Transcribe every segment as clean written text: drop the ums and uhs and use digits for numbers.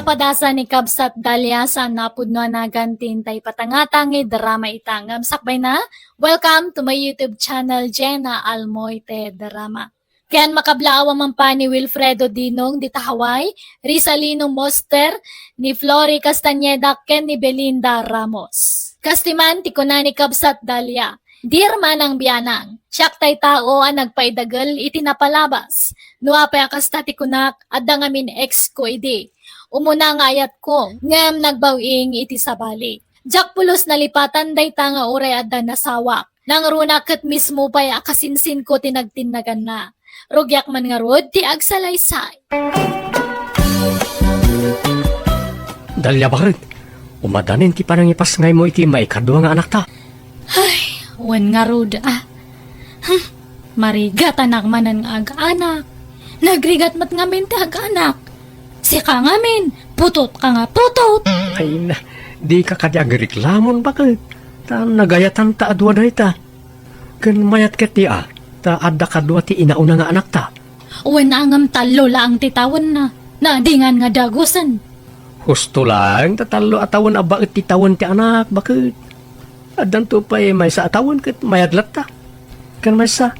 Napadasa ni Kabsat Dalia sa napudno na gantintay patangatangi drama itangam. Sakbay na, welcome to my YouTube channel, Jenna Almoite Drama. Kayan makablaawa man pa ni Wilfredo Dinong Ditahaway, Rizalino Moster, ni Flory Castañeda, ken ni Belinda Ramos. Kastiman ti kunani Kabsat Dalia. Dear manang biyanang, siyak tay tao ang nagpaidagal iti napalabas. Nuapay akasta ti kunak at dangamin ex ko idi. Umuna nga ayat ko, ngam nagbawing iti sabali. Jak pulos nalipatan day tanga uray at nasawak. Nang runa kat mismo pa'y akasinsin ko tinagtinagan na. Rugyak man nga rod, ti agsalaysay. Dalya bakit? Umadanin ti panangipas ngay mo iti maikadwa nga anak ta. Ay, wan nga rod Marigat anak manan nga aga-anak. Nagrigat mat ngamin ti aga-anak. Si ka ngamin, putot ka nga putot. Ay na, di ka kadyag reklamon bakit? Ta nagayatan ta adwa day ta. Kan mayat ket ti ta adda kadwa ti inauna nga anak ta. Wan angam talo lang titawan na. Nadingan nga dagusan. Husto lang, tatalo atawan abait ti tawan ti anak, bakit? Adan to pa may sa atawan ket mayadlat ta. Kan may sa,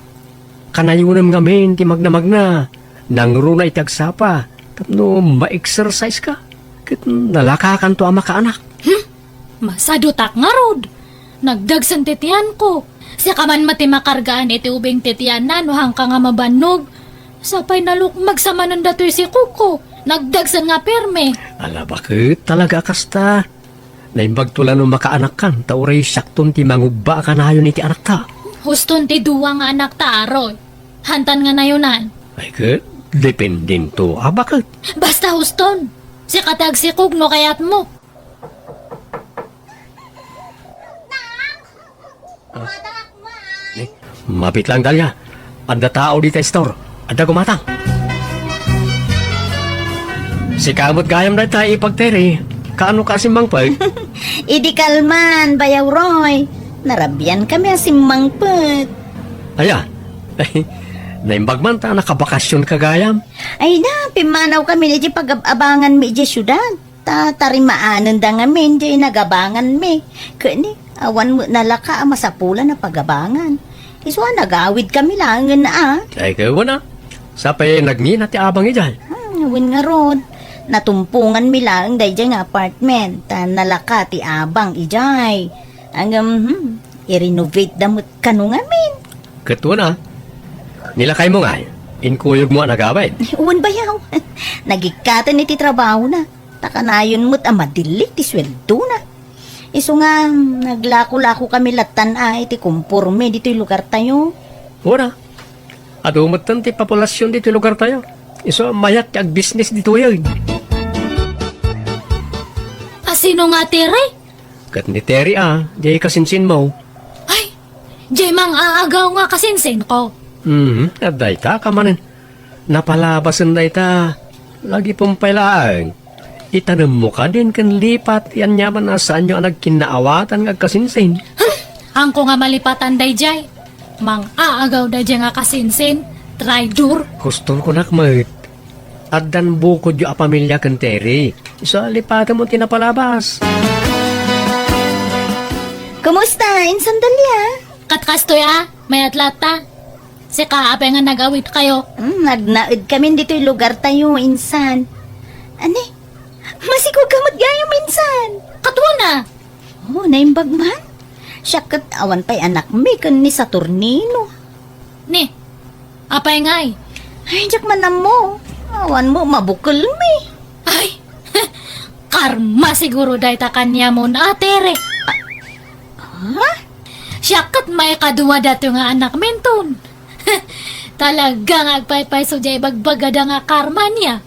kanayunem ngamin ti magna-magna, nangruna itagsapa, tapno ma-exercise ka, ket nalakakan to ama ka anak. Masadutak nga rod. Nagdagsan titian ko. Siya ka man mati makargaan iti ubing titian na no hangka nga mabanog. Sapay nalukmag sa manon datoy si Kuko. Nagdagsan nga perme. Ala bakit talaga kasta? Naimbag tula no makaanak kan, tauray sakton ti mangubba ka na yun iti anak ta. Huston ti duwa nga anak ta aroy. Hantan nga na yunan. Ay ket, dependin to. Bakit? Basta huston. Si katag si Kugno kayat mo. Mapit lang dalya. Anda tao di store. Anda gumatang. Si kamot gayam na tayo ipagteri. Kaano kasi mangpag? Idi kalman, bayaw Roy. Narabyan kami asimang pet. Aya. Naimbag man ta nakabakasyon kagayam. Ay na, pimanaw kami di pag-abangan mi di syudad. Tarimaanan da ngamin di nagabangan mi. Kani, awan mo nalaka masapulan na pag-abangan. Iswa nagawid kami lang na Ay kayo na. Sapay nagngin ti abang ijay. Awin nga ron. Natumpungan mi lang day nga apartment. Nalaka ti abang ijay. Ang i-renovate damot kanu ngamin. Katwa na. Nilakay mo nga. Inkuyog mo nagawid. Uwan bayaw. Nagikatan iti trabaho na. Takanayon mo't madilik ti sweldo na. Iso nga, naglako-lako kami latan iti kumpurme dito'y lugar tayo. Ora. At umatan ti populasyon dito lugar tayo. Iso mayat ti ag-business dito yun. Asino nga tire? Kat ni Terry di kasinsin mo. Ay, di mang aagaw nga kasinsin ko. At day ta kamanin. Napalabasan day ta. Lagi pong pailaan. Itanam mo ka din kan lipat. Yan yaman na saan yung nagkinaawatan ng kasinsin. Ang ko nga malipatan day jay. Mang aagaw day jay nga kasinsin. Traitor. Gusto ko nakmat. At dan bukod yung pamilya kan Terry. Isa lipatan mo tinapalabas. Kumusta? Insan Dalia? Katkastoy may atlata. Si kaape nga nag-awit kayo. Nagnaid kami dito'y lugar tayo, insan. Ane? Masikog kamot gaya minsan. Katwa na. Oh, naimbag man. Siyakat awan pa'y anak mi kan ni Saturnino. Ni, apay ngay. Ay, jak man mo. Awan mo, mabukol mi. Ay, karma siguro dahi ta kanya mo na atere. Ha? Siyakat may kaduwa dato nga anak menton. Talagang agpay-pay so jay bagbagada nga karma niya.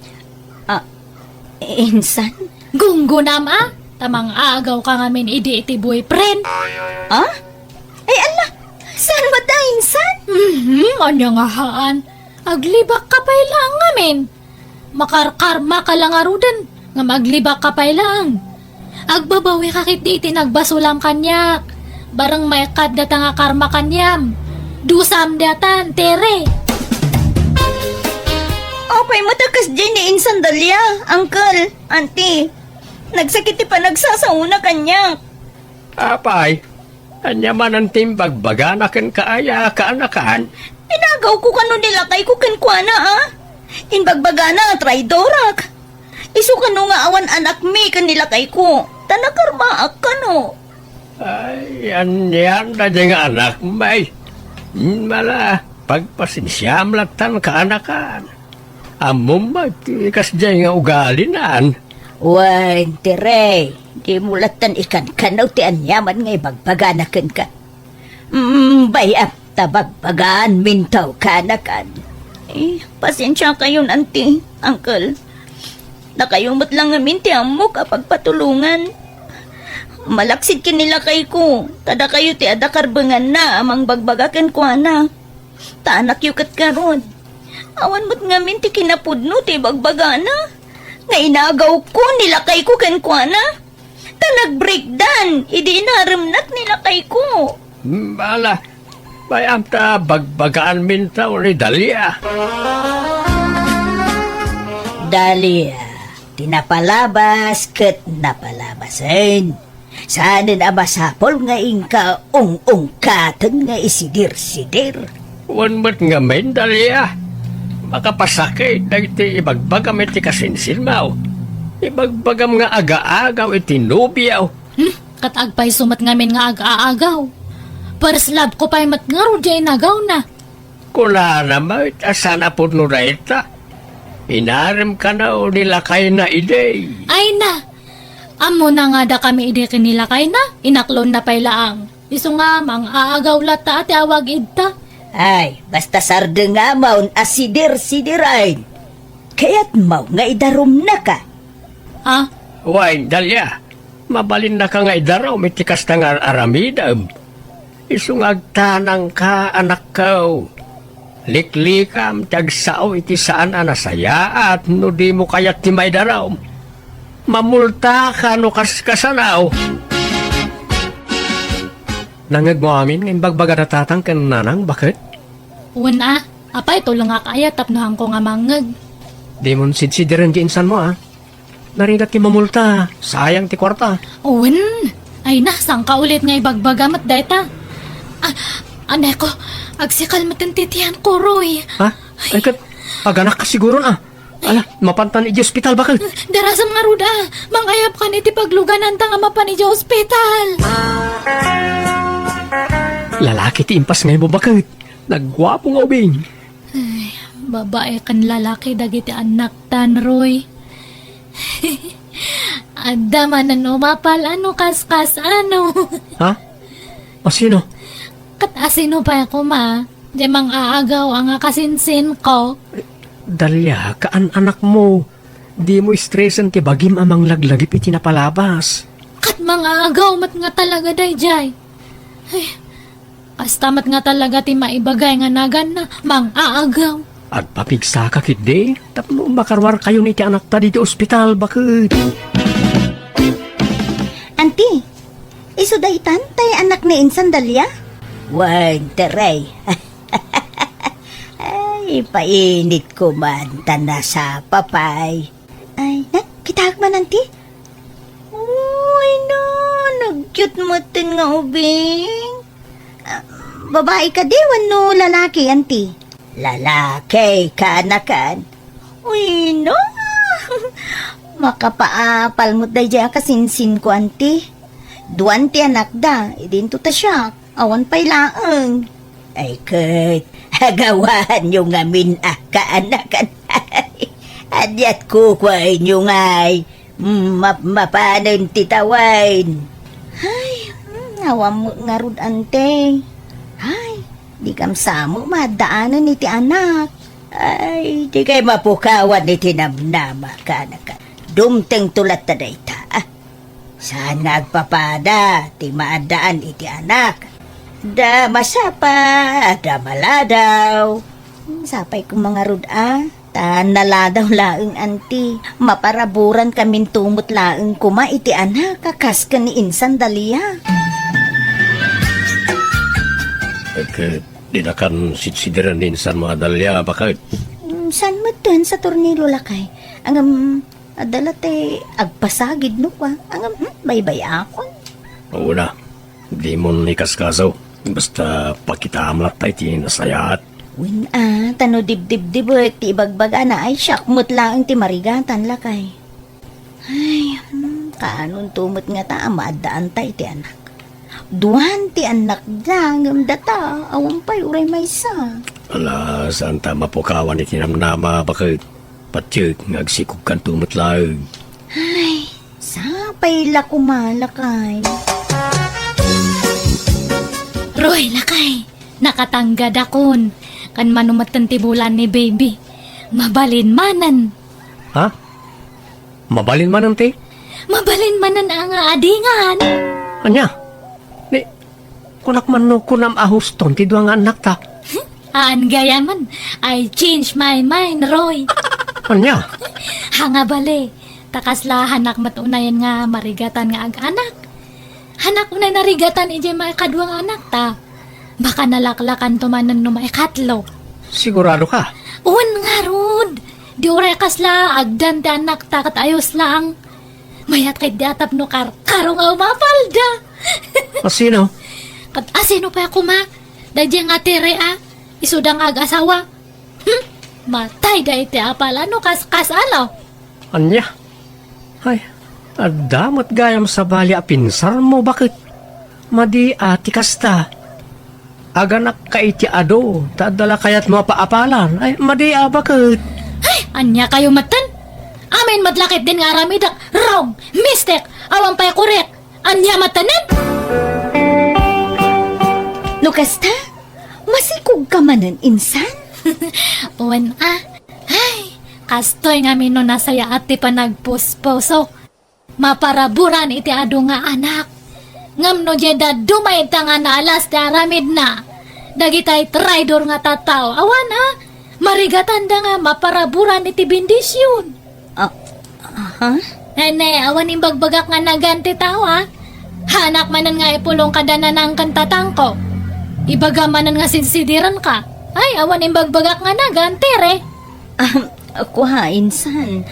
Insan? Gunggo nama, tamang agaw ka nga min iti boyfriend. Ha? Ay, ala. Saan ba ta, insan? Anya nga haan. Aglibak ka pa ilang ngamin. Makarkarma ka lang arudan, nga maglibak ka pa ilang. Agbabawi kakit di itinagbaso lang kanyak. Barang may kadata nga karma kanyam. Dusam datan, tere. Apay matakas dyan ni Insan Dalia, Uncle, Auntie. Nagsakit pa nagsasauna kanya. Apay, anya man ang timbagbaga na kan kaaya kaanakan. Pinagaw ko kano nilakay ko kankwana Inbagbaga na, traidorak. Isu kano nga awan anak mi kanilakay ko. Tanakarmaak kano. Ay, yan na dyan nga anak may. Mala, pagpasinsyam latan kaanakan. Amom matikas dyan nga ugalinan. Wan, tiray. Di mulatan ikan kanaw ti anyaman nga ibagbaganakan ka. Bayap tabagbagaan mintaw kanakan. Pasensya kayo, auntie, uncle. Nakayumot lang namin ti amo kapag patulungan. Malaksid kinila kay ko. Tada kayo ti adakarbangan na amang bagbagakan ko na. Taanak yukat karon. Awan mo't ngamin ti kinapudno ti bagbagana. Nga inagaw ko nilakay ko kankwana. Ta nag-breakdown. Idi inaramnak nilakay ko. Mala, may amta bagbagaan mintaw ni Dalia. Dalia, tinapalabas ket napalabasin. Saan na masapol nga ingka ung-ungkatan nga isidir-sidir. Wan mo't nga men Dalia. Makapasakit na iti ibagbagam iti kasinsin mo. Ibagbagam nga aga-agaw iti nubiyaw. Katagpay sumat ngamin nga ag-aagaw. Paraslab ko pa'y matngaro dyan nagaw na. Kula naman asana po no na ita. Inarim ka na o nilakay na ide. Ay na! Amo na nga da kami ide kinilakay na. Inaklon na pa'y laang. Iso nga mang aagaw lata at awag idta. Ay, basta sarde nga maun asidir-sidirain. Kaya't mau nga idarom na ka. Ha? Way, Dalia. Mabalin na ka nga idaraw mitikas na nga aramidam. Isungagtanang ka anak ko. Liklikam tagsao iti saan anasaya at no di mo kayat ti may daraw. Mamulta ka no kaskasanaw. Nangag mo amin ng bagbaga natatang kananang bakit? Uwan apay ito lang nga kaya tapnahan ko nga mangag. Di mo sidsidiran di insan mo Narigat ti mamulta, sayang ti kwarta. Uwan! Ay na, saan ka ulit nga ibagbagamat data? Anay ko, agsikal matintitihan ko, Roy. Ha? Ay kat, aganak ka siguro na. Ala, mapantan iti ospital bakit? Darasam nga ruda, mangayap ka niti pagluganan ta nga mapan iti ospital. Lalaki ti impas ngayon mo bakit? Nagwapo nga ubing. Ay, babae kan lalaki dagiti anak tan, Roy. Adaman ano mapal ano kaskas ano. Ha? O sino? Katasino pa ako ma. Di mang aagaw ang kasinsin ko. Dalia, kaan anak mo. Di mo stressan ti bagim amang laglagip iti napalabas. Kat mga agaw mat nga talaga dayjay. Ay, kastamat nga talaga ti maibagay nga nagan na mang aagaw. At papigsa ka kidi, tapno makarwar kayo ni ti anak ta dito ospital, bakit? Auntie, iso daytan tay anak ni Insan Dalia? Wan, teray. Ay, painit ko man tana sa papay. Ay, kitag man, auntie? Uy, no, nag-cute mo tin nga ubing. Babae ka di, wano lalaki, auntie? Lalaki, kanakan. Uy, no. Makapaapal mo day dyan kasinsin ko, auntie. Duwan ti anak da, idinto ta siya. Awan pa'y laang. Ay, Kurt, hagawan nyo nga kaanakan. Adyat ko kway nyo nga'y. Mapanon titawain. Ay, awam mo nga rud, ante. Ay, di kam samo madaanan ni ti anak. Ay, di kay mapukawan ni tinamnama ka na ka. Dumteng tulat ta dayta. Saan nagpapada, ti maadaan iti anak. Da masapa, da maladaw. Sapay ko mga rud ta naladaw laeng anti. Maparaburan kamin tumot laeng kuma iti anak kakas ka ni Insan Dalia. Di na kan sitsidiran din sa mga Dalia, bakit? San mo dun sa tornilo lakay? Adala te agpasagid no ka. Baybay ako. Oo na, di mo nikaskaso. Basta pakitamlat tayo tinasayat. Win tano dibdib ti ibagbaga na ay syakmut lang ti marigatan lakay. Ay, kaanon tumot nga ta maadaan tayo ti anak. Duhan ti anak dangam data, awang pa'y uray may sa. Ala, saan ta mapukawan iti namnama bakit patyag ngagsikog kan tumutlag. Ay, sapay la kumalakay. Roy, lakay, nakatanggad akon. Kan manumatan tibulan ni baby. Mabalinmanan. Ha? Mabalin man ang ti? Mabalinmanan ang adingan. Anya? Ni, kunak man no kunam ahuston ti duwang anak ta. Aan gaya man, I change my mind, Roy. Anya? Hanga bale, takasla hanak matunayan nga marigatan nga ag-anak. Hanak unay narigatan ije mga kaduang anak ta. Baka nalaklakan tumanan no maikatlo. Sigurado ka? Uwan nga, Rod. Di uray kasla, agdan ti anak ta katayos lang. Mayat kay diatap no karong nga umapalda. Sino? Kat asino pa ako ma? Dadya nga tire isudang ag-asawa. Matay da iti apal ano kasalaw. Anya? Ay, adamot gayam sa bali a pinsar mo bakit? Madi ati kasta. Aganak ka iti ado, tadala kayat mo paapalan. Ay, madi bakit? Ay, anya kayo matan? Amin madlakit din nga aramidak. Wrong, mistake, awang pa'y korek. Anya matanan? Lukasta, masikog ka manan insan? Uwan Ay, kastoy nga mino nasaya ati pa nagpusposo. Maparaburan iti ado nga anak. Ngam no jeda dumay ta nga naalas ti aramid na. Dagitay traidor nga tataw. Awan marigatan da nga maparaburan iti bendisyon. Ha? Nene, awan imbagbagak nga naganti tawa. Hanak manan nga ipulong kadana ng kantatang ko. Ibaga manan nga sinsidiran ka. Ay, awan imbagbagak nga naganti re. Ako insan.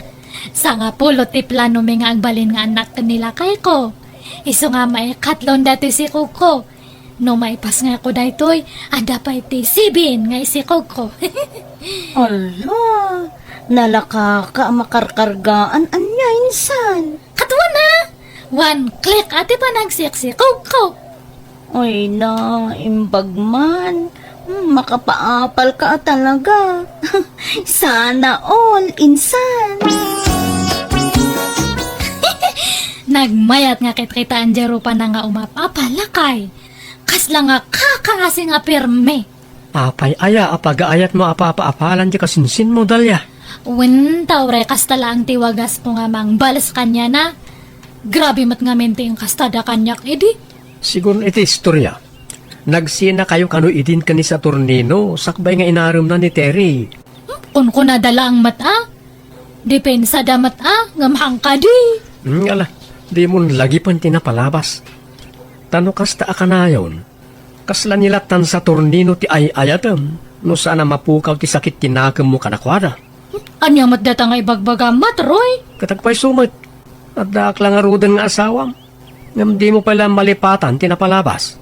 Sa nga pulo ti plano mi nga agbalin nga anak nila kay ko. Iso nga may katlon dati si Kuko. No maipas nga ako daytoy, ada pa iti sibin nga si Kuko. Ala, nalaka ka makarkargaan anya insan. Katuwa na! One click ati pa nagsik si Kuko. Ay na, imbagman. Makapaapal ka talaga. Sana all, insan. Nagmayat nga kita Anjero pa na nga umapapalakay. Kasla nga kakaasi nga pirme. Apay aya, apagaayat mo apapaapalan di kasinsin mo dalya. Wen tawre kastala ang tiwagas po nga mang balas kanya na. Grabe mat nga mente yung kastada kanyak edi. Siguro iti istorya. Nagsina kayo kano idin kani sa tornino, sakbay nga inarum na ni Terry. Kun ko nadala ang mata. Depensa da mata, ngamhang ka di. Ala, di mo lagi pan tinapalabas. Tano kasta akanayon. Kasla nilatan sa tornino ti ayatam. No sana mapukaw ti sakit tinakam mo kanakwada. Anya mat data nga ibagbaga mat, Roy. Katagpay sumat. At dakla nga rudan nga asawam. Ngam di mo pala malipatan tinapalabas.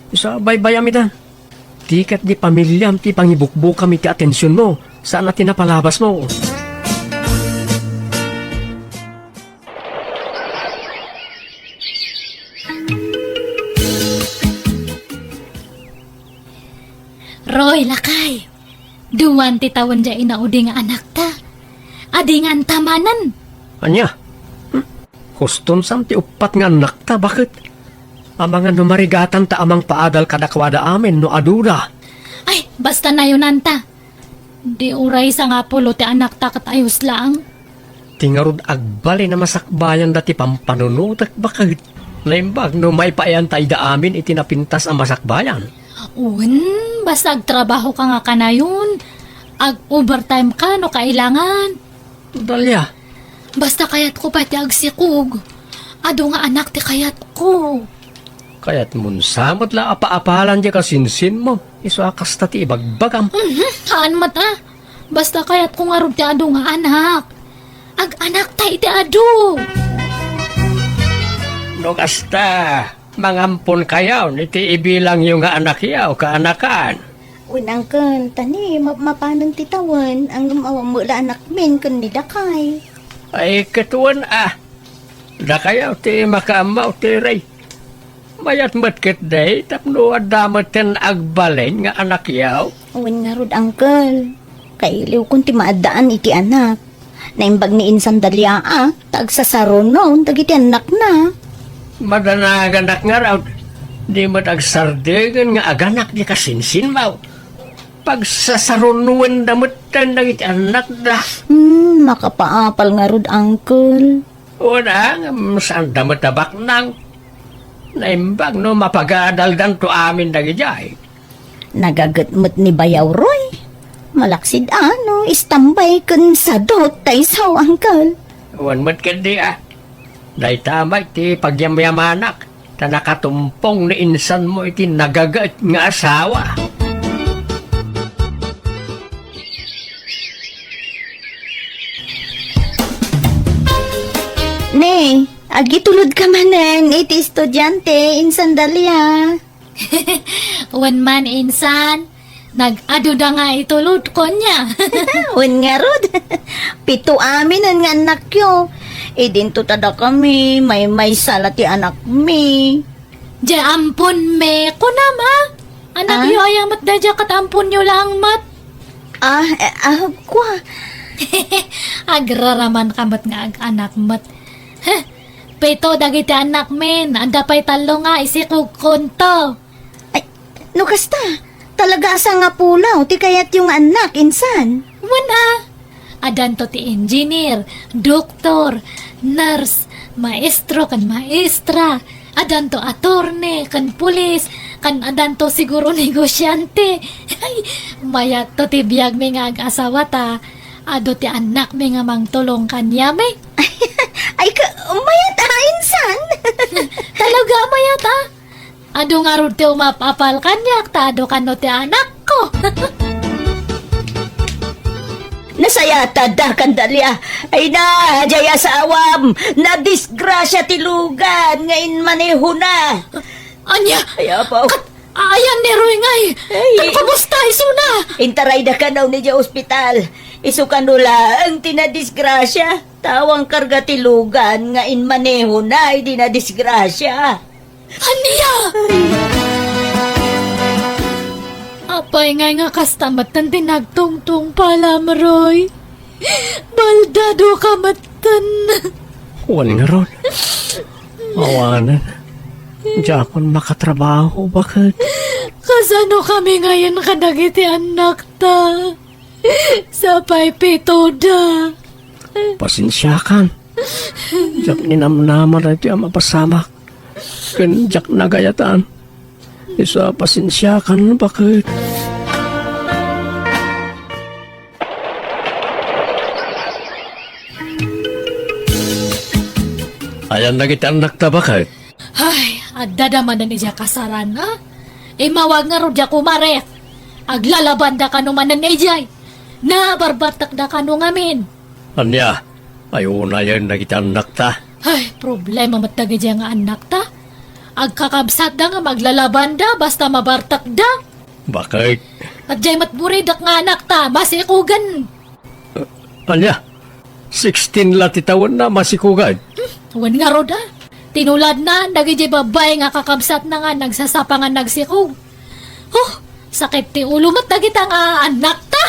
Isa baybay amitan. Tikat di pamilyam ti pangibukbuk kami ti atensyon mo. Saan na tinapalabas mo? Roy, lakay. Duwan ti tawon dya inaudi nga anak ta. Adingan tamanan. Anya? Kustom sam ti upat nga anak ta, bakit? Amangan numarigatan ta amang paadal kadakwada amin no aduda. Ay, basta na yun anta. Di uray sa nga pulo ti anak ta katayos lang. Tingarod agbali na masakbayan dati pampanunutak bakit? Naimbag no may payan tayo da amin itinapintas ang masakbayan. Un, basta agtrabaho ka nga kanayon. Ag-overtime ka no kailangan. Dalya, Basta kayat ko pati agsikog. Ado nga anak ti kayat ko. kaya't mun samot la apa-apalan di kasinsin mo. Iso akas ta ti ibagbagam. Haan mata. Basta kaya't kung arod ti adu nga anak. Ag anak tay ti adu. No kasta, mangampon kayaw, niti ibilang yung nga anak yaw, kaanakan. Uy, Uncle, tani, mapanang titawan, ang mula anak min, kundi dakay. Ay, katuan Da kayaw ti makaamaw ti ray. Mayat matkit day, tapno adamaten agbalen nga anak yaw. Uy, nga rod, Uncle. Kailiw kung ti maadaan iti anak. Naimbag ni insan dalya tagsasaron noon, tagiti anak na. Madanaganak nga raw, di matagsardegan nga aganak di kasinsin maw. Pagsasarunuan damutan ng iti anak da. Makapaapal nga rod, Uncle. Una, saan damot tabak nang naimbag no mapagadaldan to amin dagijay. Nagagatmot ni Bayaw Roy. Malaksid istambay kun sa dot tay saw, Uncle. Wan mat kandi Day tama iti pagyamyamanak ta nakatumpong ni insan mo iti nagagat nga asawa. Ne, agitulod ka manen, iti estudyante, insan dalya. One man insan. Nag-adu da nga itulod ko niya. Un nga rod. Pito amin ang nga anak yo. Dinto tada kami, may sala ti anak mi. Diya ampun me ko na ma. Anak yo ayang mat da kat ampun yo lang mat. Kwa. Agraraman ka mat nga ag anak mat. Pito dagiti anak men. Anda pa'y talo nga isikog konto. Ay, no kasta. Talaga asa nga pulaw, ti kayat yung anak, insan. Wala. Adan to ti engineer, doktor, nurse, maestro kan maestra. Adan to attorney, kan pulis, kan adan to siguro negosyante. Ay, mayat to ti biyag may nga ag-asawa ta. Ado ti anak may nga mangtulong kanya may. Ay, mayat insan. Talaga mayat Ado nga rin ti umapapal kanyak, tado ka no ti anak ko. Nasayata da kandalya. Ay na, jaya sa awam. Na disgrasya ti lugan. Ngayon maneho na. Anya, Ay, apaw. ayan ni Roy ngay. Ay. Kamusta iso na? Intaray da ka daw ni dya ospital. Isukan nula ang tinadisgrasya. Tawang karga ti lugan. Ngayon maneho na. Ay di na disgrasya. Anya! Apay nga kastamatan tinagtungtong palam, Roy. Baldado ka matan. Wan nga ron. Awanan. Diyan makatrabaho, bakit? Kasano kami ngayon kadagiti anak ta? Sapay pito da. Pasensyakan. Diyan ninamnaman na iti mapasamak. Kanjak nagayatan. Isa pasensyakan, bakit? Ayan na kita anak ta, bakit? Ay, adadaman na niya kasaran, ha? Mawag nga ro diya kumaret. Aglalaban da ka naman na nijay. Nabarbatak da ka nung amin. Anya, ayaw na yan na kita anak ta. Ay, problema matagay diya nga anak ta. Agkakabsat da nga maglalaban da basta mabartak da. Bakit? At jay matburidak nga anak ta, masikugan. Anya, 16 latitawan na masikugad. Wan nga ro da. Tinulad na, nagijay babay nga kakabsat na nga nagsasapangan nagsikog. Oh, sakit ti ulo mat dagita nga anak ta.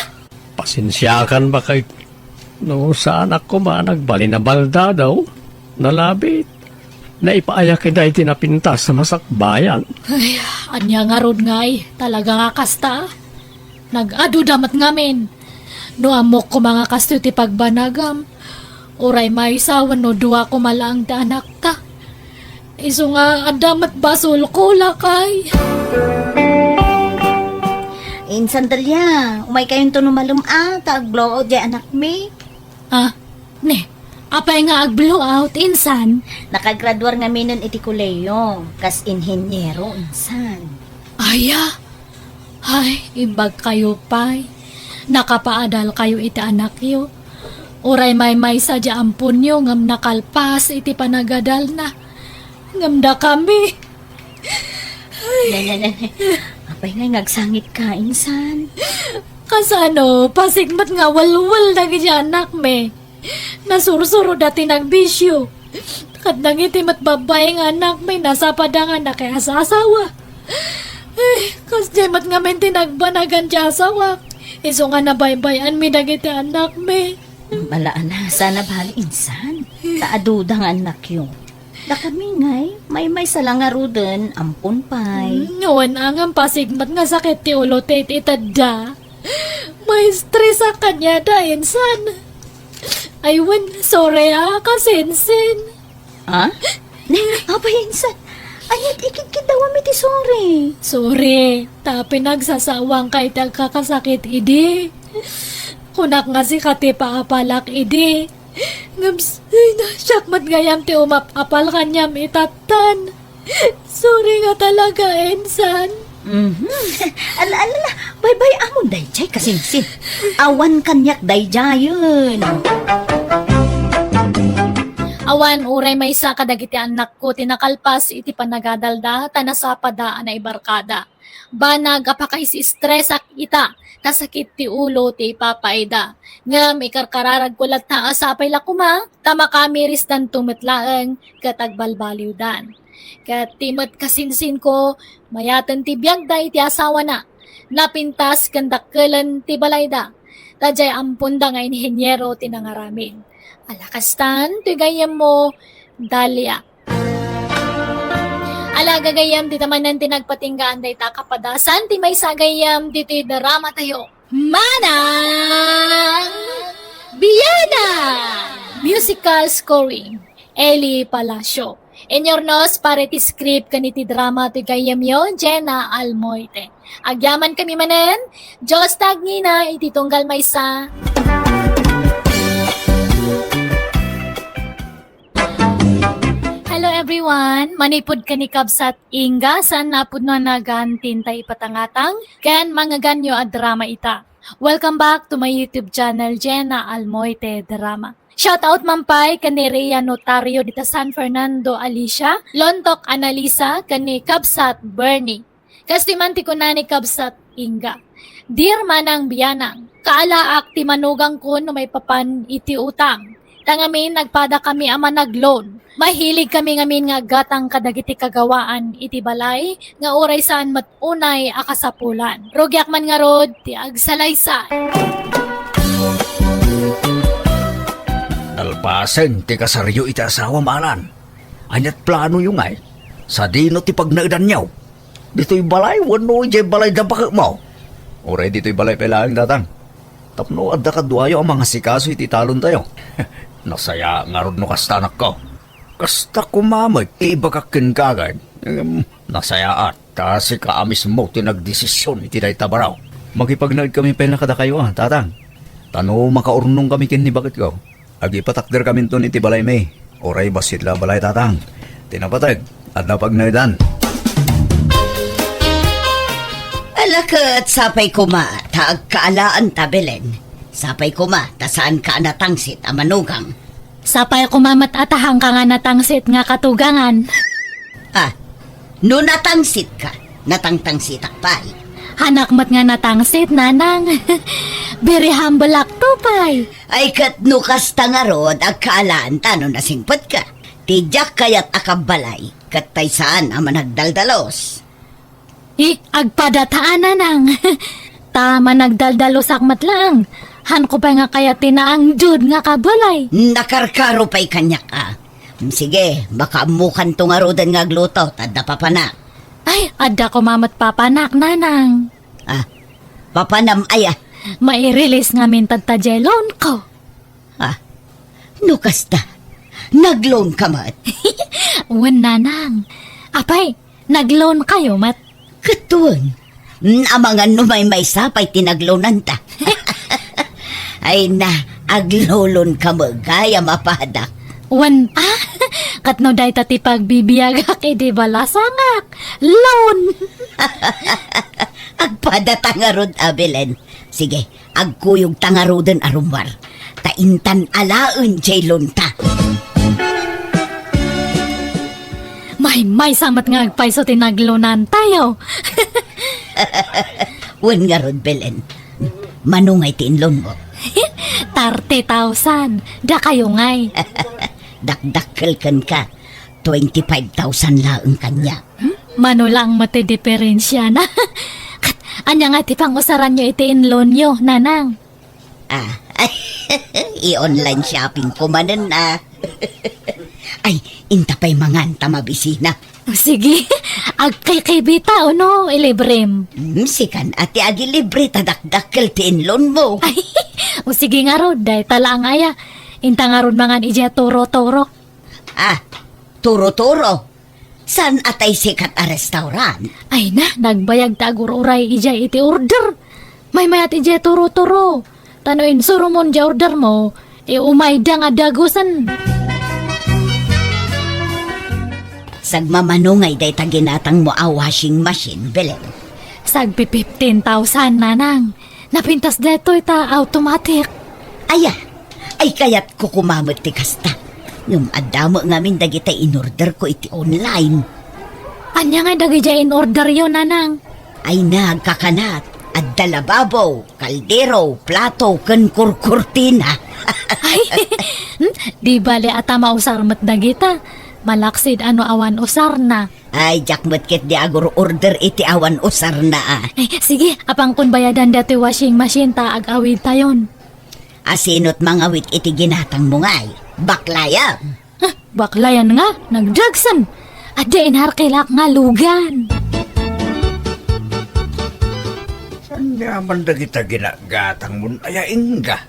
Pasensyakan, bakit? No, sa anak ko nagbali na balda daw. Nalabit. Naipaaya kita itinapintas sa masakbayan. Ay, anya nga rod ngay, talaga nga kasta. Nag-adu damat ngamin. No amok ko mga kasto ti pagbanagam. Uray may sawan no duwa ko malaang da anak ta. Iso nga adamat basol ko lakay. Insan dalya, umay kayong tunumalum tag-blow out dyan anak mi. Ne, apay nga ag-blow out insan. Nakagraduar nga minon iti kuleyo, kas inhinyero insan. Aya, ay, imbag kayo pay. Nakapaadal kayo iti anak yo. Uray may sadya ampun yo ngam nakalpas iti panagadal na. Ngamda kami. Apay nga ngagsangit ka, insan. Kasano, pasigmat nga walwal na gaya anak me. Nasursuro dati nagbisyo. Kat nangitim at babae nga anak may nasa padangan na kaya sa asawa. Kas jemat nga men tinagbanagan siya asawa. Iso nga nabaybayan mi dagiti anak me. Balaan na, sana bahal insan. Kaadudang anak yung. Da kami ngay, may salangaro din, ampun pay. Ngawan ang pasigmat nga sakit ti ulo ti itada. May stress sa kanya da insan. Aywan, sorry kasinsin. Ha? Apay insan. Ayat ikikit daw kami ti sorry. Sorry, tapi nagsasawang kay kakasakit idi. Kunak nga si kati paapalak idi. Ngams, ay na, syakmat gayam ti umapapal kanyam itatan. Sorry nga talaga, Ensan. Ala, bye-bye amon dayjay kasinsin. Awan kanyak dayjayon. Awan, uray may isa kadagiti anak ko, tinakalpas iti panagadalda, tanasapada na ibarkada. Banag apakay si stress ak ita, tasakit ti ulo ti papaida. Ngam ikarkararag kulat na asapay lakuma, tama kami risdan tumitlaeng katagbalbaliw dan. Kat timot kasinsin ko, mayatan ti biyagda iti asawa na, napintas kandakkelan ti balayda. Tajay ampunda nga inhenyero tinangaramin. Alakastan, tigayam mo, Dalia. Alagagayam, di naman ng tinagpatinggaan day takapadasan, ti may sagayam, dito'y drama tayo. Manang Biyana! Musical scoring, Eli Palacio. Enyornos, pare ti script kaniti drama ti gayam yo, Jenna Almoite. Agyaman kami manen, Diyos tagnina, ititunggal may sa... Hello everyone! Manipod ka ni Kabsat Inga saan napod na nagantintay patangatang kan mga ganyo at drama ita. Welcome back to my YouTube channel, Jenna Almoite Drama. Shoutout mampay kani Rhea Notario dita San Fernando, Alicia, Lontok Analisa kani Kabsat Bernie. Kastimanti ko na ni Kabsat Inga. Dear Manang Biyanang, kaalaak ti manugang ko no may papan iti utang. Tangamin nagpada kami ama nagloan. Mahilig kami ngamin nga gatang kadagiti kagawaan iti balay nga oray saan matunay akasapulan. Rogyak man nga rod ti agsalaysa. Alpasen ti kasaryo iti asawa maanan. Anyat plano yung ay. Sa dino ti pagnaidan niyaw. Dito'y balay, wano jay balay da baka mo. Oray dito'y balay pelaang datang. Tapno adda kadwayo ang mga sikaso iti talon tayo. Nasaya nga rod no kastanak ko. Kasta kumamay, ibagakin kagad. Nasaya at kasi kaamis mo tinagdesisyon iti day tabaraw. Magipagnaid kami pela kada kayo tatang. Tano makaurnong kami kin ni bakit ko. Agipatakder kami to iti balay may. Oray basidla balay tatang. Tinapatag at napagnaidan. Alakat, sapay kuma, taag kaalaan tabelen. Sapay kuma, tasaan ka natangsit amanugang. Sapay kumamat atahang ka nga natangsit nga katugangan. No natangsit ka, natangtangsitak pay. Hanak mat nga natangsit, nanang. Very humble akto, pay. Ay kat no kasta nga rod, ag kaalaan tano nasingpot ka. Tijak kayat akabalay, kat paysaan ama nagdaldalos. Agpadataan, nanang. Tama nagdaldalos akmat lang. Han ko pa nga kaya tinaang jud nga kabalay. Nakarkaro pa'y kanyak ka. Sige, baka mukan to nga rodan nga gluto, tadda papanak. Ay, adda ko mamat papanak, nanang. Papanam ay Mai-release nga mintad ta jelon ko. no kasta, nagloan ka mat. Wan, nanang. Apay, nagloan kayo, mat. Katuan, amangan numay may sapay tinaglonan ta. Ay na, aglolon ka magaya mapadak. Wan, katno day tati pagbibiyaga kay di balasangak. Loan. Agpada tangarod, Belen. Sige, agkuyog tangaroden arumwar. Taintan alaun jay lunta. May samat nga agpaiso tinaglunan tayo. Wan nga rod, Belen. Manungay tinlon mo. 30,000. Da kayo ngay. Dakdakkel kan ka. 25,000 laang kanya. Mano lang matidiferensya na. Anya nga ti pang usaran nyo iti inloan nyo, nanang. I-online shopping ko manan Ay, inta pa'y manganta mabisina. Sige, agkay bita o no, ilibrem. Sikan ati agi libre tadakdakkel tinlon mo. Ay, o sige nga rod, dahil tala ang aya. Inta nga rod mangan ija turo-turo. Turo-turo. San atay sikat a restaurant? Ay na, nagbayag ta agur-uray ija iti order. May mayat ija turo-turo. Tanoin, surumon ja order mo, umay da nga dagusan. Sagmamanungay day taginatang mo a washing machine, Belen. Sagpi 15,000 nanang. Napintas deto ita automatic. Ay kayat ko kumamot ti kasta. Ngam adamo ngamin dagita in-order ko iti online. Anya nga dagi in order yun, nanang. Ay nagkakanat. At dalababo, kaldero, plato, ken kurkurtina. Ay, di bale ata mausar mat dagita. Malaksid ano awan usar na. Ay, jakmat kit di agur order iti awan usar na Ay, sige, apang kun bayadan dati washing machine ta ag-awid tayon. Asinot mangawit iti ginatang mungay. Baklaya. Baklayan nga, nagdagsan. Adya inharkilak nga lugan. Saan naman na kita ginagatang mo? Ay, inga.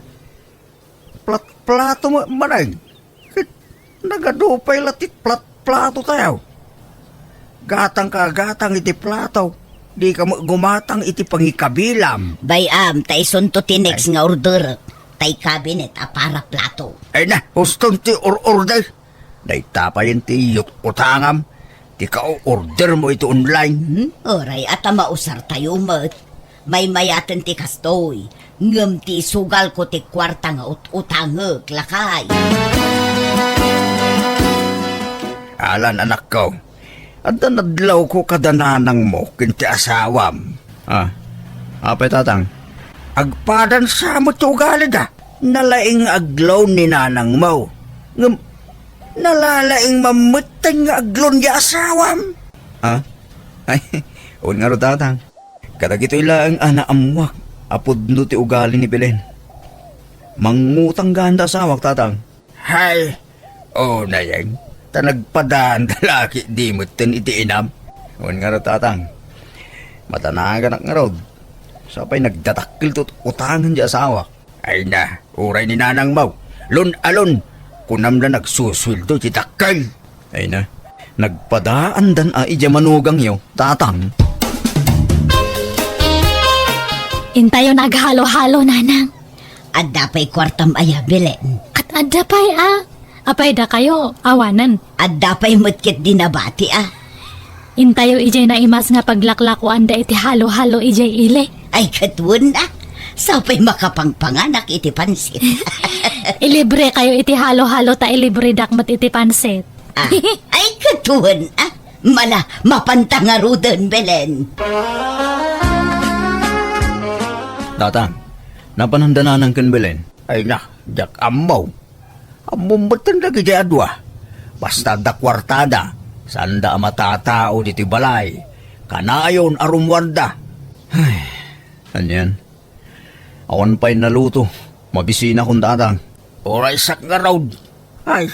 Plato mo, manay. Nagadupay latit plato tayo. Gatang ka, gatang iti plato. Di ka gumatang iti pangikabilam. Bayam, tay sunto tinex nga order. Tay cabinet a para plato. Ay na, huston ti order. Day tapayin ti utangam. Di ka order mo ito online. Oray, ata mausar tayo mat. May mayaten ti kastoy. Ngam ti sugal ko ti kwarta nga utangag lakay. Alan, anak ko. At nadlaw ko kadananang mo kinti asawam. Apay tatang? Agpadan sa mo ti ugali da. Nalaing aglaw ni nanang mo. Nalalaing mamutang nga aglaw ni asawam. Ay, un nga ro tatang. Katag ito ilang anaamwak. Apod no ti ugali ni Belen. Mangutang ganda asawak tatang. Hay, nayang. Tanagpadaan talaki di mo tin iti inam. Un nga ro tatang. Matanagan nga ro. Sapay nagdatakil to utangan di asawa. Ay na, uray ni nanang mau. Lun-alun, kunam na nagsuswildo di dakil. Ay na, nagpadaan dan a ija manugang yo, tatang. Intayo naghalo-halo, nanang. Adda pa'y kwartam aya, Belen. At adda pa'y apay da kayo, awanan. Adda pa'y mutkit dinabati Intayo ijay na imas nga paglaklakuan da iti halo-halo ijay ile. Ay katwon sapay makapangpanganak iti pansit. Ilibre kayo iti halo-halo ta ilibre dakmat iti pansit. Ay katwon mala mapantangarudan, Belen. Tatang, napanandananan kan Belen. Ay na, jak amaw. Amumbutan lagi di adwa. Basta da kwartada. Sanda matatao diti balay. Kanayon arumwarda. Ay, anyan. Awan pa'y naluto. Mabisina kong tatang. Oray sak nga raw. Ay,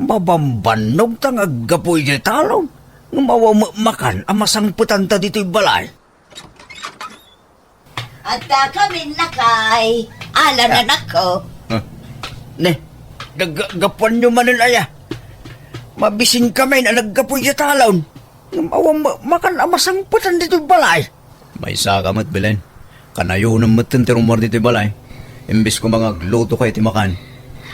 mabambanog tang aggapoy di talong. Makan amasangputan ta diti balay. Adda kami nakay. Ala na nako. Ne, naggapuan nyo manilaya. Mabisin kami na naggapoy di talon. Makan amasangputan dito balay. May sakamat, Belen. Kanayo ng matin tirumor dito balay. Imbis ko mga gluto kayo ti makan.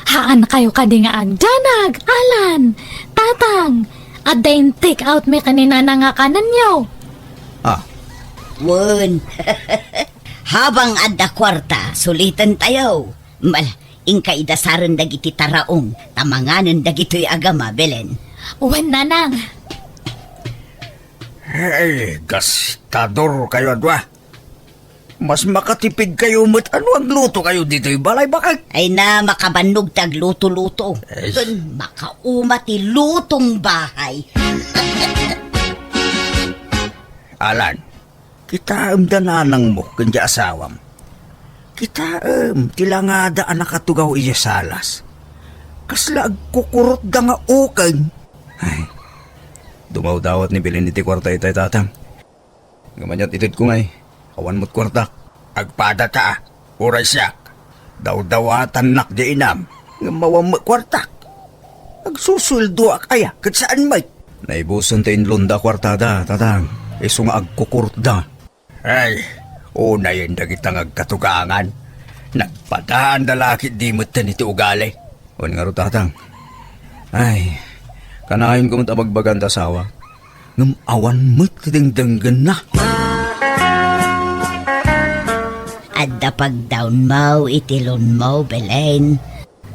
Haan kayo kadi nga agdanag, Alan, Tatang. At dahin take out me kanina na nga kanan nyo. Ah, Wen. Habang adda kwarta, sulitan tayo. Ingka idasaran dagiti taraong, tamanganan dagito'y agama, Belen. Uwan nanang. hey, gastador kayo adwa. Mas makatipid kayo mat ano ang luto kayo dito'y balay bakit? Ay na makabanog tag luto-luto. Ay. Dun makauma ti lutong bahay. Alan, kita dananang mo kanya asawam. Kita tilangada anak katugaw iya salas. Kasla agkukurot da nga ukay. Ay, dumaw-dawat ni bilin iti kwarta itay tatang. Gamanyat itid ko ngay, awan mo't kwarta. Agpada ta, uray siyak. Daw-dawatan nak di inam, nga mawam mo kwarta. Agsusuldo akaya, kat saan may? Naibuson tayo lunda kwartada, tatang. Iso nga agkukurot da. Ay, una yun na kitang agkatugangan. Nagpadaan dalakit di mo't iti ugali. Wan nga ro tatang. Ay, kanahin ko mo't abagbagan tasawa. Ngam awan mo't dingdanggan na. Adda pag-down mo, itilon mo, Belen.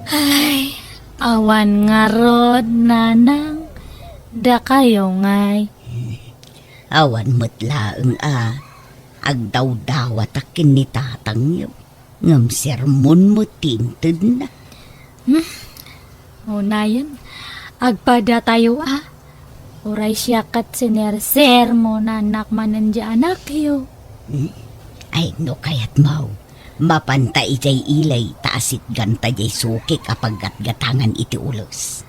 Ay, awan nga rod, nanang. Da kayo ngay. Awan mo't laeng agdaw-dawat akin ni tatang yun. Ngam sermon mo tinted na. Una yun, agpada tayo Uray siya kat sinerser mo na anak manan di anak yo. Ay no kayat mau. Mapantay jay ilay taasit ganta jay suki kapag gatgatangan iti ulos.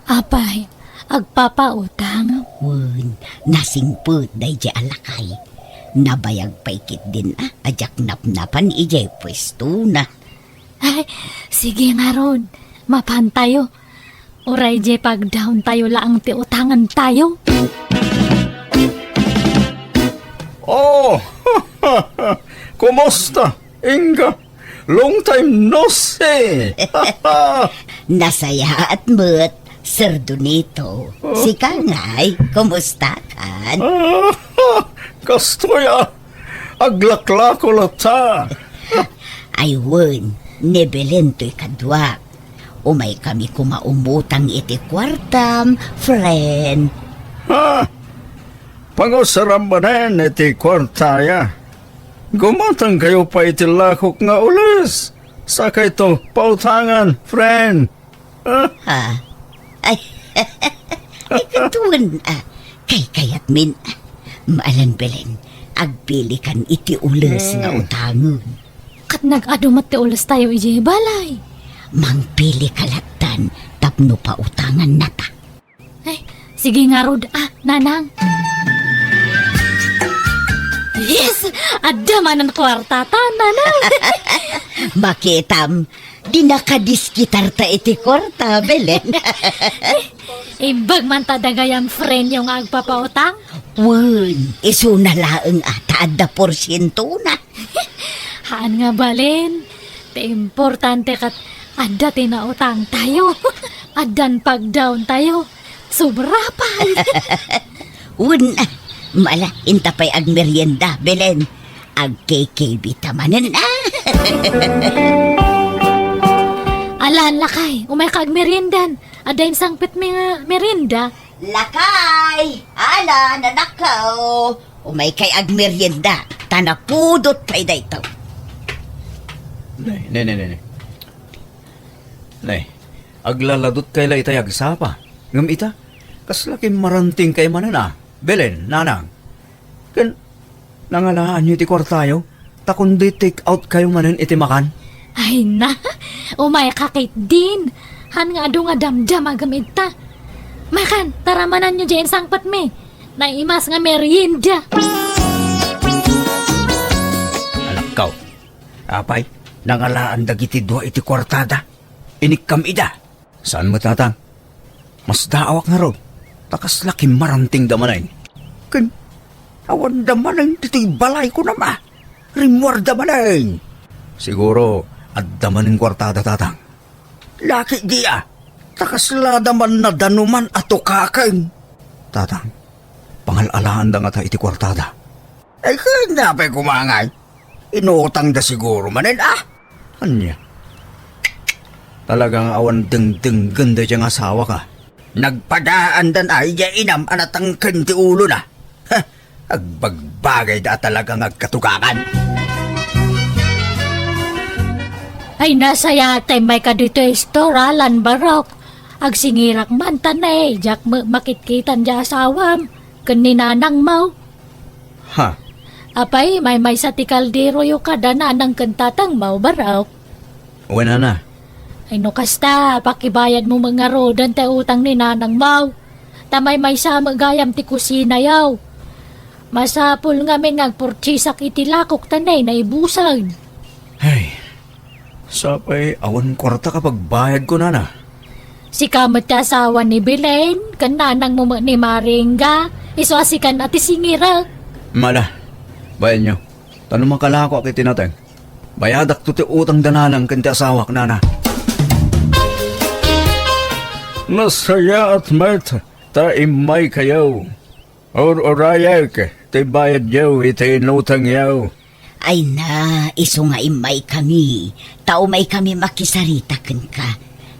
Apay, agpapautang. Wen, nasingput day jay alakay. Nabayag paikit din ajak napnapan ijay pwesto na. Ay, sige nga ron, mapantayo. Uray jay pag down tayo laang ti utangan tayo. Oh, kumusta, Inga? Long time no see. Nasaya at mut, Sir Donito. Si Kangay, kumusta kan? Kastoya, aglakla ko lata. Ay wen, nebelento'y kadwa. Umay kami kumaumutang iti kwartam, friend. Ha? Pangusarambanan iti kwartaya. Gumatang kayo pa iti lakok nga ulis. Saka ito pautangan, friend. Ha? Ay, ay katuan kay kayat min. Maalan Belen, agpili kan iti ules nga utangon. Kat nag-adumat ti ulas tayo ijay balay. Mangpili kalatan, tapno pa utangan na ta. Ay, sige nga rod, nanang. Yes! Adaman ang kwarta ta, nanang. Makitam, di nakadiskitar ta iti kwarta, Belen. Ibag man tadagayang friend yung agpapautang. Wen, iso na laeng taada porsyento na. Haan nga balen. Te importante kat adda tinautang tayo. Addan pag down tayo. Sobra pa. Wen, mala, intapay ag merienda, Belen. Ag KKB tamanan Alan lakay, umay kag merindan. Adain sangpit mi nga merinda. Lakay! Ala, nanakaw! Umay kay ag merienda. Tanapudot pa'y dayto. Nay. Aglaladot kay la itay agsapa. Ngam ita, kaslakin maranting kay manana. Belen, nanang. Kan, nangalaan nyo iti kwartayo. Takundi take out kayo manan iti makan. Ay na, umay kakit din. Han nga ado nga damdam agamit ta. Makan, taramanan nyo dyan sangpat me. Naimas nga merienda. Alakaw. Apay, nangalaan dagiti dua iti kwartada. Inikam ida. Saan mo tatang? Mas daawak nga ron. Takas laki maranting damanay. Kan, awan damanay dito'y balay ko na ma. Rimwar damanay. Siguro, At daman ng kwartada, tatang. Laki di takasla daman na danuman ato kakain. Tatang, pangalalaan da nga ta iti kwartada. Ay, kaya pa'y kumangay. Inutang da siguro manin, Anya? Talagang awan deng-deng ganda diyang asawa ka. Nagpadaan dan ay inam anatang kanti ulo na. Agbagbagay da talagang agkatugakan. Ay nasa yate may kadito istoralan barok. Agsingirak man tanay, jak makitkitan di asawam. Kaninanang mau. Ha? Apay may sa tikaldero yung kadana ng kantatang mau barok. Wala na. Ay no kasta, pakibayad mo mga rodan te utang ni nanang mau. Tamay may sa magayam ti kusina yaw. Masapul nga may nagpurchisak itilakok tanay na ibusan. Ay, sapay awan kwarta kapag bayad ko na. Si kamot ti asawa ni Belen, kan nanang mo ni Maringga, isuasikan ati singira. Mala, bayan nyo. Tanong makalako akit tinateng. Bayadak to ti utang dananang kanti asawak nana. Nasaya at mat, ta imay kayaw. Or-oraya ka, ti bayad yaw, iti inutang yaw. Ay na, iso nga imay kami. Tao may kami makisarita kan ka.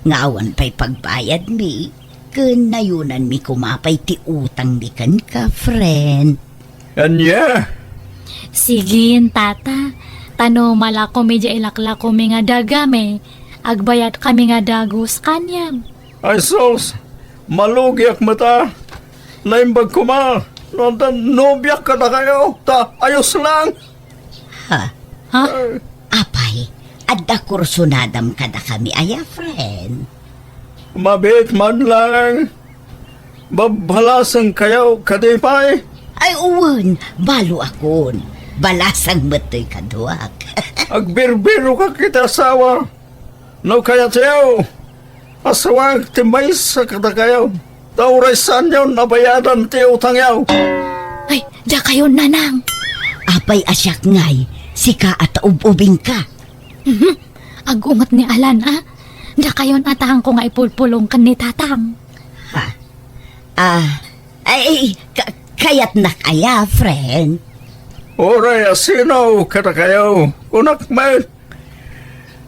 Ngawan pa'y pagbayad mi. Kanayunan mi kumapay ti utang mi kan ka, friend. Anya? Sigin, tata. Tano mala ko medya ilakla ko nga dagame. Agbayat kami nga dagos kanyam. Ay sos, malugyak mata. Naimbag ko ma. Nandan nobyak ka na kayo. Ta, ayos lang. Ha? Ha? Apay, adda kursunadam kada kami, aya, friend. Mabit man lang. Babalasan kayo, kadipay. Ay, uwan, balo akon. Balasang matoy kaduak. Agbirbiro ka kita asawa. No kaya tiyaw. Asawang timay sa kada kayo. Tauray saan yaw nabayadan ti utang yaw. Ay, da kayo nanang. Apay asyak ngay, sika at ububing ka. Agungot ni Alan, Da kayon atang ko nga ipulpulong kan ni tatang. Ha? Kayat na kaya, friend. Oray asinaw kada kayo. Kunak may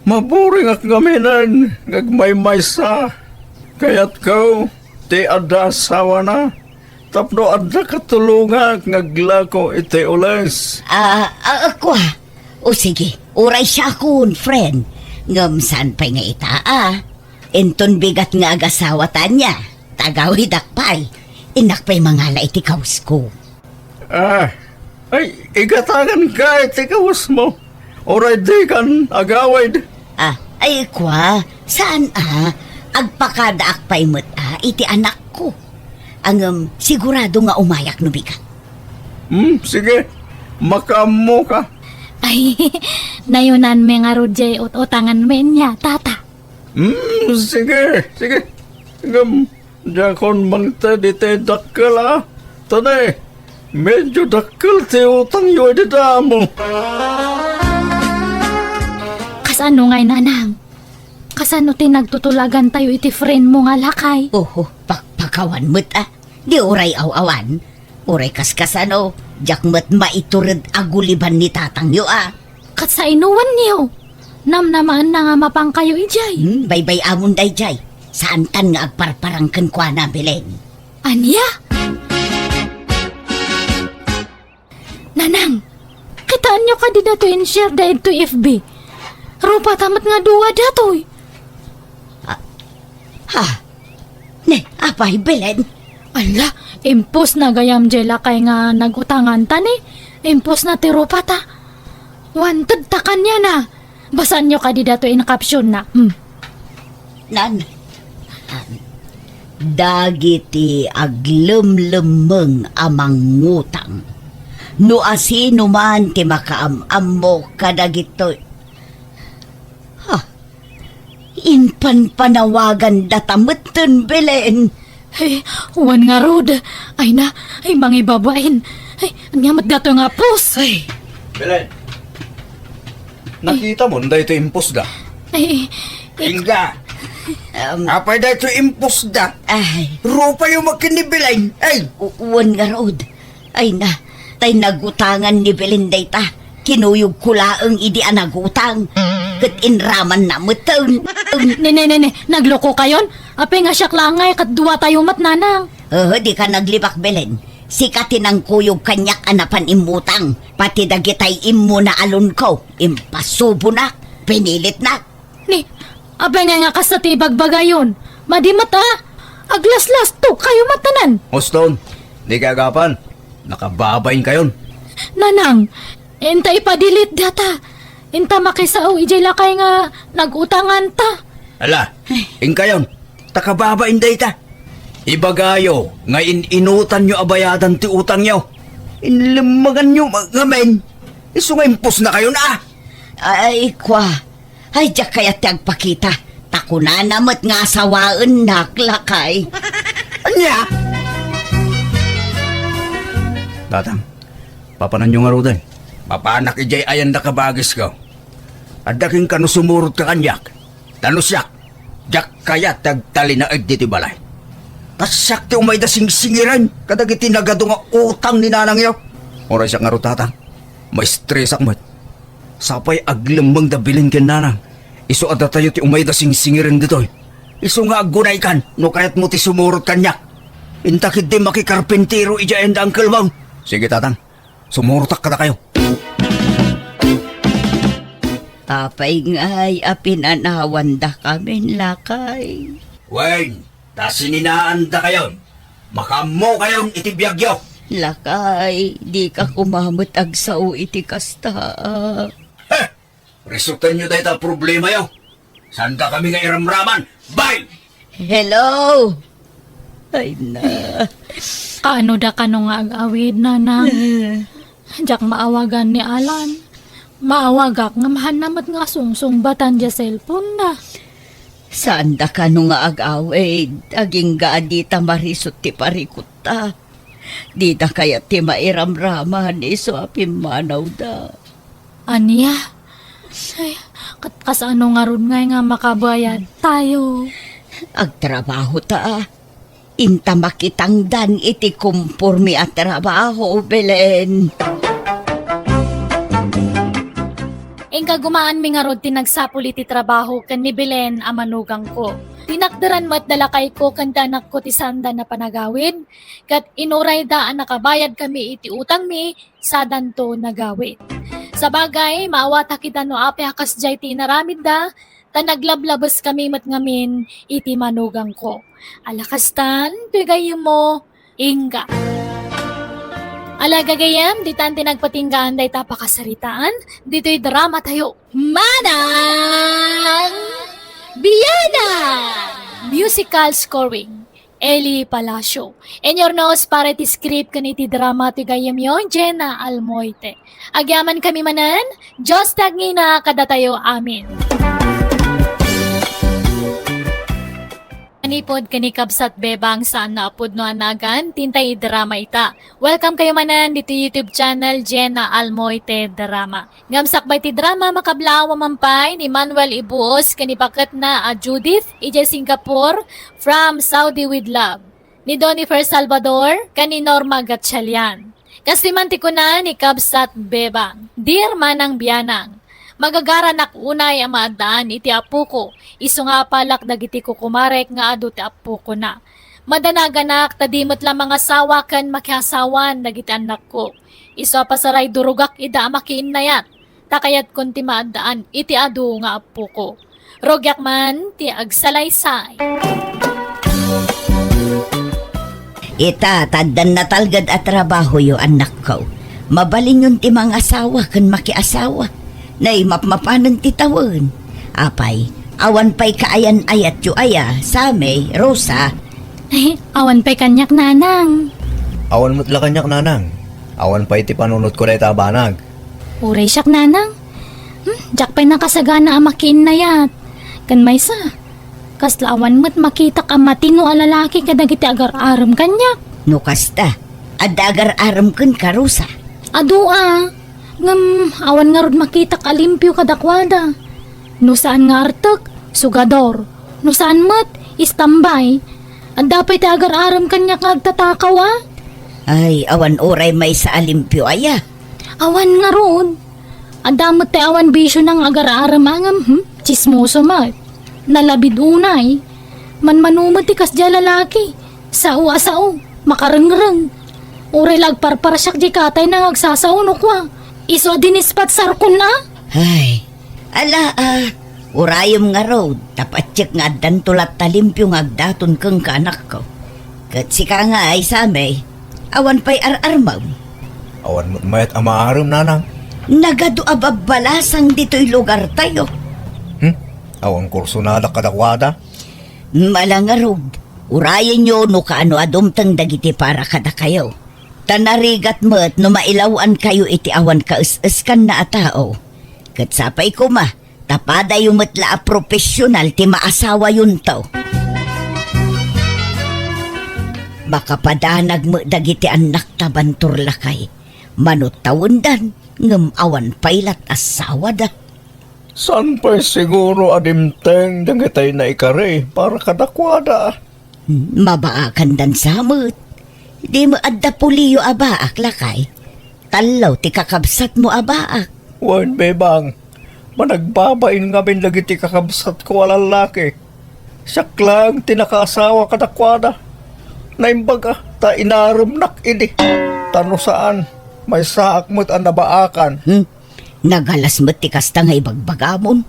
maburing ak gaminan. Ngagmay-may sa. Kayat ko, ti adda asawa na. Tapno adda katulungan ngaglako iti ules. Ako O sige, uray siya akon, friend. Ngamsan pa'y nga itaa. Enton bigat nga agasawa tanya. Tagawid akpay. Inakpay mangala iti kaus ko. Ay, igatagan ka iti kawas mo. Oray di kan agawid. Ay kwa, saan agpakada akpay mo't iti anak ko. Ang sigurado nga umayak no bigat. Sige, makamo ka. Ay, nayunan me nga rudjay utangan men niya, tata. Sige. Jakon mangta di te dakkel Tane, medyo dakkel te utang yu di damo. Kasano ngay nanang? Kasano tinagtutulagan tayo iti friend mo nga lakay? Oho, pakawan mo't Di uray aw-awan. Uray kaskasano, jak mo't maiturad aguliban ni tatang yu Kat sa inuwan niyo. Namnamaan na nga mapang kayo ijay. Baybay amon day jay. Saan tan nga agparparangkan kwa na Belen? Anya? Nanang, kitaan nyo ka di dato in-share dahil to FB. Rupa tamat nga duwa datoy. Ha? Ne, apay Belen? Ala, impos na gayam jela kay nga nagutangan tani. Impos na ti rupa ta. Wanted ta kanya na. Basan nyo ka di dato in caption na. Nan, dagiti aglumlumeng amang ngutang. No asino man ti makaamam mo kadagito. Ha? Inpan panawagan datamutin Belen. Ay, wan nga rod. Ay na, ay mangibabain. Ay, ang yamat dato nga pos. Ay. Belen. Nakita mo, na ito impos da. Ay, Inga, apay da ito impos da. Ay, Rupa yung magkinibilain. Ay, uwan nga rood. Ay na, tay nagutangan ni Belinday ta. Kinuyog kulaang idi anagutang. Kat inraman na mutang. nene, nagloko kayon? Apay nga siyak langay, kat duwa tayo mat nanang. Di ka naglibak, Belen. Sikatin ang kuyog kanyak anapan imutang. Pati dagitay imo na alon ko. Impasubo na. Pinilit na. Ni, apay nga kas sa tibag bagayon. Madimat aglaslas to kayo matanan. Hoston, di kagapan. Nakababain kayon. Nanang, enta ipadilit data. Enta makisao ijay lakay nga nagutangan ta. Ala, kayon. Takababain da ita. Ibagayo, nga inutan nyo abayadan ti utang nyo. Inlimagan nyo ngamen. Iso nga impos na kayo na. Ay, kwa. Ay, diyak kaya tagpakita. Takuna namat nga sawaan naklakay. Anya? Tatang, papanan nyo nga ro din. Papanak ijay ayan na kabagis ko. Adaking kano sumurot ka kanyak. Tanusyak, jak kaya tagtali na diti balay. Tasyak ti umay da singsingiran. Kadagiti nagado nga utang ni nanang yaw. Oray siya nga ro tatang. May stress akmat. Sapay aglambang da bilin ken nanang. Iso ada tayo ti umay da singsingiran ditoy. Iso nga agunay kan. No kayat mo ti sumurot kanyak. Intakid di makikarpentero ija enda ang kalbang. Sige tatang, sumurtak ka na kayo. Tapay nga'y apinanawan da kami lakay. Weng, tasininaan da kayo. Makamo kayong itibiyagyo. Lakay, di ka kumamot agsao iti kasta. Heh, resultan nyo dahil ta problema yo. Saan ka kami nga iramraman? Bye! Hello? Ay na. Kaano da kano nga agawid nanang. Jak maawagan ni Alan. Maawagak nga mahanamat nga sungsungbatan dia cellphone na. Saan da ka nung nga agawid? Aging gaadita marisot ti parikuta. Di da kaya ti mairamraman iso apimanaw da. Aniya? Ay, kasano nga ron nga makabayad tayo. Agtrabaho ta. Inta makitangdan iti kumpurmi at trabaho, Belen. Engka gumaan mi nga rod tinagsapul iti trabaho kan ni Belen amanugang ko. Tinakdaran mat dalakay ko kan danak ko ti sanda na panagawid. Kat inuray daan nakabayad kami iti utang mi sa danto nagawid. Sa bagay, maawata kita no ape hakas jay ti naramid da. Ta naglablabas kami mat ngamin iti manugang ko. Alakastan, bigay mo, inga. Alagagayam, di tan tinagpatinggaan day tapakasaritaan, dito'y drama tayo. Manang Biyana! Musical scoring, Eli Palacio. And your nose para ti script kaniti drama ti gayam yon, Jenna Almoite. Agyaman kami manan, Diyos tagina kada tayo amin. Anipod kanikabsat bebang saan naapod no anagan, tintay drama ita. Welcome kayo manan dito YouTube channel Jenna Almoite Drama. Ngamsakbay ti drama makablawa mampay ni Manuel Ibuos kanipakat na a Judith ija Singapore from Saudi with Love. Ni Donifer Salvador kani Norma Gatchalian. Kasimanti ko na ni Kabsat Bebang. Dear Manang Biyanang, magagaranak unay ang maadaan iti apu ko. Isu nga palak dagiti ko kumarek nga adu ti apu ko na. Madanaganak tadimot lang mga sawa kan makiasawan dagiti anak ko. Isu pasaray durugak ida makiin na yat. Takayat kun ti maadaan iti adu nga apu ko. Rogyak man ti agsalaysay. Ita, taddan na talgad at trabaho yo anak ko. Mabalin yun ti mga asawa kan makiasawa. Nay mapmapanan ti tawon. Apay, awan pa'y kaayan ayat yu aya, Same, Rosa. Ay, awan pa'y kanyak nanang. Awan mo't la kanyak nanang. Awan pa iti panunot ko na itabanag. Uray siyak nanang. Jak pa'y nakasagana ang makiin na yat. Kan may sa. Kaslawan mo't makita ka matino a lalaki kadagiti agar-aram kanyak. No kasta, adagar aram kun ka, Rosa. Adua, Awan nga rod makita kalimpyo kadakwada. No saan nga artek, sugador. No saan mat, istambay. Ang dapat agar-aram kanya kagtatakaw ah. Ay, awan oray may sa alimpyo aya. Awan nga ron. Ang damot tayo awan bisyo ng agar-aram angam, chismoso mat. Nalabid unay. Manmanumot tikas dya lalaki. Sao, makarengreng. Uray lagparparasyak di katay nang agsasaunok wa. Iso dinispat sarkon na. Ay, ala urayom nga road, tapatsik nga dan tulat talimpyo nga agdaton kang kanak ko. Kat sika nga ay samay, awan pa'y ar-armaw. Awan mo't mayat amaaram, nanang. Nagado ababalasang dito'y lugar tayo. Awan kurso na kadakwada. Malang nga road, urayan nyo no kaano adumtang dagiti para kada kayo. Tanarigat mo't no mailawan kayo iti awan kaus-us kan na atao. Kat sapay ko ma, tapada yung matla a profesional ti maasawa yun to. Baka padanag mo dagiti anak tabantur lakay. Manot tawendan, ngem awan pailat asawa da. San pa'y siguro adimteng dagitay na ikari para kadakwada. Mabaakan dan samot. Di mo adda puliyo abaak lakay. Talaw ti kakabsat mo abaak. Wan bebang, managbabain nga min dagiti kakabsat ko alalaki. Siyak lang tinakaasawa kadakwada. Naimbaga, ta inarumnak ini. Tano saan, may saak mo't ang nabaakan. Nagalas mo ti kasta nga ibagbagamon.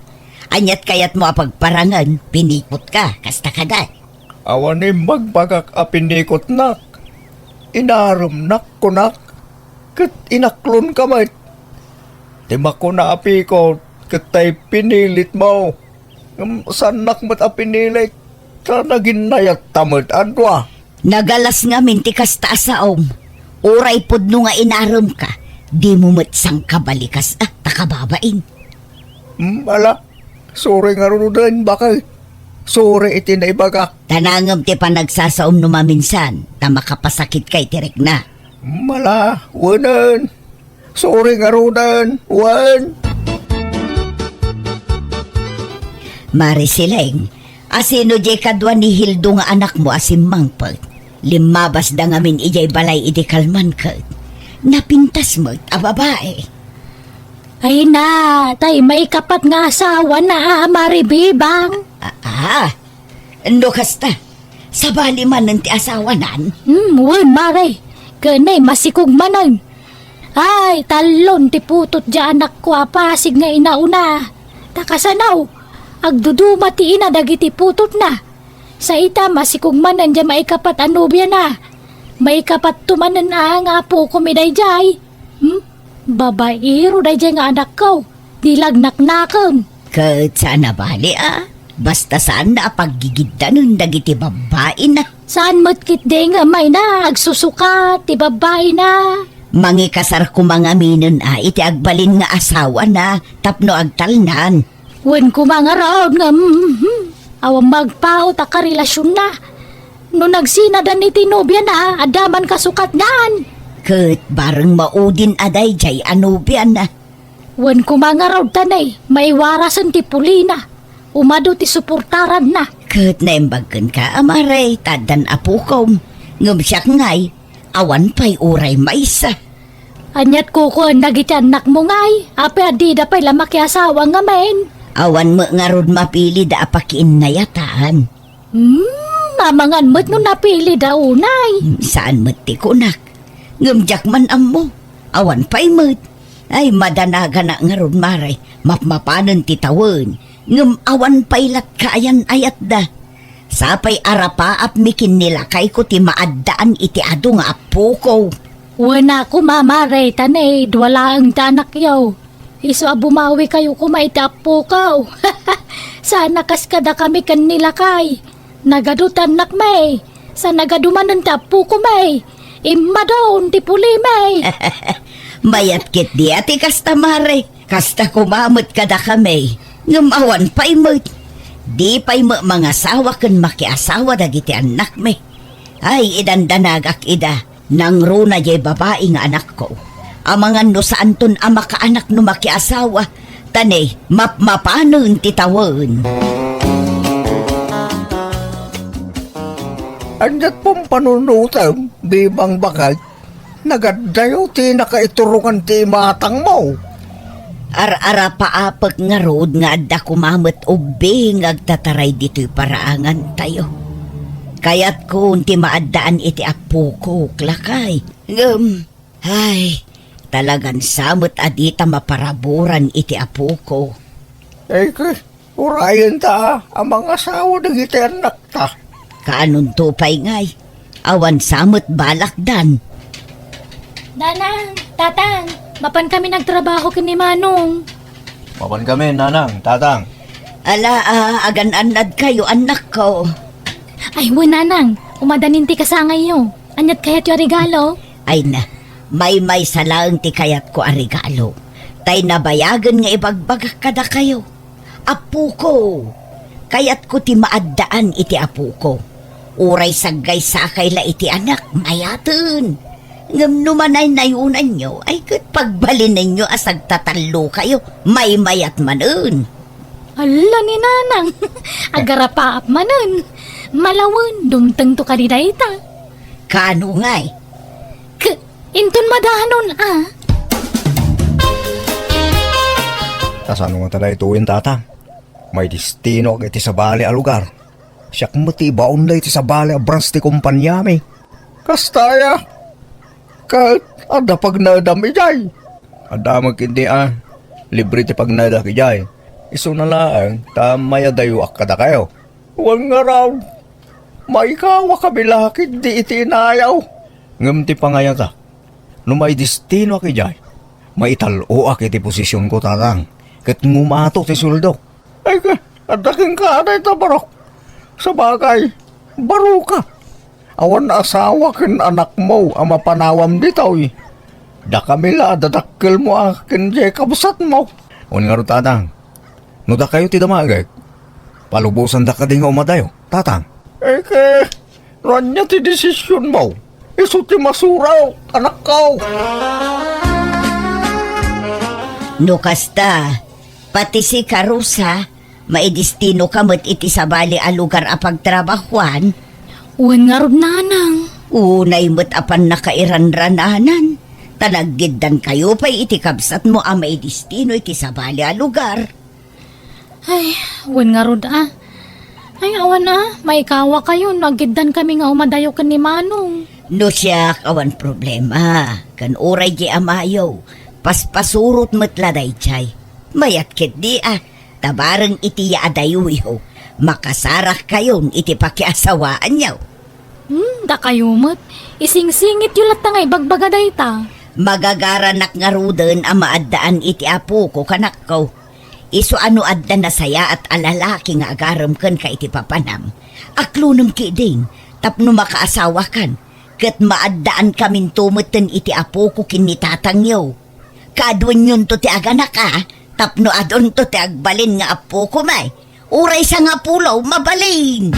Anyat kayat mo apagparangan, pinikot ka, kasta kaday. Awanim magbagak apindikot nak. Inarumnak ko nak. Kat inaklon ka may. Tima ko na api ko, katay pinilit mo. Sanak mo't apinilit. Ka naginayat tamad adwa. Nagalas nga minti kasta asaom. Uray pod no nga inarum ka. Di mo matsang kabalikas takababain. Ala, sorry nga rudan bakal. Sorry iti na ibagak. Tanangam ti panagsasaom no maminsan, ta makapasakit kay tirek na. Mala, wanan. Sorry nga rudan, wan. Marisileng, asino jay kadwa ni Hildo nga anak mo asim mangpag. Limabas da ngamin ijay balay iti kalman ka. Napintas mo a babae. Ay na, tay may kapat nga asawa na maribibang. Ano kasta? Sa bali man ng ti asawa nan? Wan mare, kanay masikog manan. Ay, talon ti putot dya anak ko apasig nga inauna. Takasanaw, agduduma ti ina dagiti putot na. Sa ita masikog manan dya maikapat anubya na. Maikapat tumanan na nga po kumiday jay. Babaero day jay nga anak ko. Dilagnak-nakam. Kat sana bali Basta saan na paggigidda nun dagiti babae na. Saan mo't day nga may na agsusuka ti babae na. Mangikasar ko mga minon iti agbalin nga asawa na tapno agtalnan. Wen ko mga raod nga awang magpao ta karelasyon na. No nagsinadan iti nobya na adaman kasukat naan. Kat bareng maudin aday jay anubyan na. Wen ko mga raod tanay may warasan ti pulina. Umado ti suportaran na. Kat naimbagan ka amaray tadan apukom. Ngumsyak ngay, awan pa'y uray maisa. Anyat ko nagiti anak mo ngay. Ape adida pa'y lamaki asawa nga men. Awan mo nga rod mapili da apakiin na yataan. Mamangan mo't no napili daw unay. Saan mo't ti kunak? Ngumjak man ammo. Awan pa'y mo't. Ay madanaga na nga rod maray. Mapmapanan ti tawon. Ngum awan pailat kaayan ayat da. Sapay arapa ap mikin nila kay ko ti maaddaan iti ado nga apo ko. Wana ko mamare tanay dwala ang tanak yaw. Iso bumawi kayo kumaitapo ko. Sana kaskada kami kanila kay. Nagadutan nak may. Sa nagaduman ng tapo ko may. Imma doon ti puli may. Mayat kit di ati kasta mare. Kasta kumamot kada kami. Ngumawan pa'y mo't. Di pa'y mo mga asawa kan makiasawa dagiti anak me. Ay idandanagak ida. Nang runa jay babae nga anak ko. Amangan no saan ton ama ka anak no makiasawa. Tane, mapanon titawan. Anyat pong panunutan, bibang bakal. Nagadayo ti nakaiturungan ti matang mo. Ara-ara paapag nga road nga adda kumamat ubing agtataray dito'y paraangan tayo. Kaya't kung ti maaddaan iti apo ko, klakay. Ay, talagan samot adita maparaburan iti apo ko. Urayan ta, ang mga asawa ng iti anak ta. Kaanon tupay ngay, awan samot balakdan. Nanang, tatang, mapan kami nagtrabaho kini Manong. Mapan kami, nanang, tatang. Ala, agan-anad kayo, anak ko. Ay, nanang, umadanin ti kasangay yo. Anyat kayat yung regalo. Ay na, may salaang ti kayat ko a regalo. Tay nabayagan nga ibagbagak kada kayo. Apo ko, kayat ko ti maaddaan iti apo ko. Uray saggay sakay la iti anak, mayatun. Ngam numanay nayunan nyo, ay kat pagbalin ninyo asag tatalo kayo, may mayat manun. Ala ni nanang, agarapaap manan. Malawan, dumteng to kadidayta. Kano ngay? Inton madahanon Tasano nga talay tuwin, tatang. May destino iti sa bali a lugar. Siyak matibaon na iti sa bali a branch ti kumpanyami. Kastaya, kahit ada pag nadam ijay. Ada magkindi libre ti pag nada kijay. Iso na lang, tamaya dayo akada kayo. Huwag nga raw, maikawa kami lakid di iti inayaw. Ngam ti pangayan ta. No may destino kijay, maitalo iti posisyon ko, tatang. Kat ngumato ti suldo. Ay ka, adaking ka na ito barok. Sa bagay, baro ka. Awan na asawa kin anak mo ang mapanawam ditaw eh. Da kami la, dadakkel mo akin jay kabusat mo. Un nga ro, tatang. No da kayo ti damagay. Palubusan da ka din nga umadayo, tatang. Eh ke, ranya ti desisyon mo. Iso ti masuraw, anak ko. No kasta, pati si Karusa, maidistino kamot iti sa bali a lugar a pagtrabahuan, Uwan nga rod nanang. unay mo't apan nakairanrananan. Tanagiddan kayo pa'y iti kabsat mo a maidistino iti sa bali a lugar. Ay, uwan nga rod Ay, awan may kawa kayo. Nagiddan kami nga umadayo ka ni Manong. No siya kawan problema, kan oray di amayo, paspasurot mo't laday chay. Mayat kit di tabarang iti yaadayuyo, makasarak kayon iti pakiasawaan niyo. Da kayo mo't. Ising-singit yung latangay bagbagaday ta. Magagaranak nga ruden ang maaddaan iti apo ko kanak ko. Iso ano adda na saya at alalaki nga agaram kan ka iti papanam. Aklunum ki ding, tapno makaasawa kan. Kat maaddaan kamin tumutin iti apo ko kinitatang yo. Kadwan yun to ti aganak tapno adon to ti agbalin nga apo ko may. Uray sa nga pulaw, mabalin!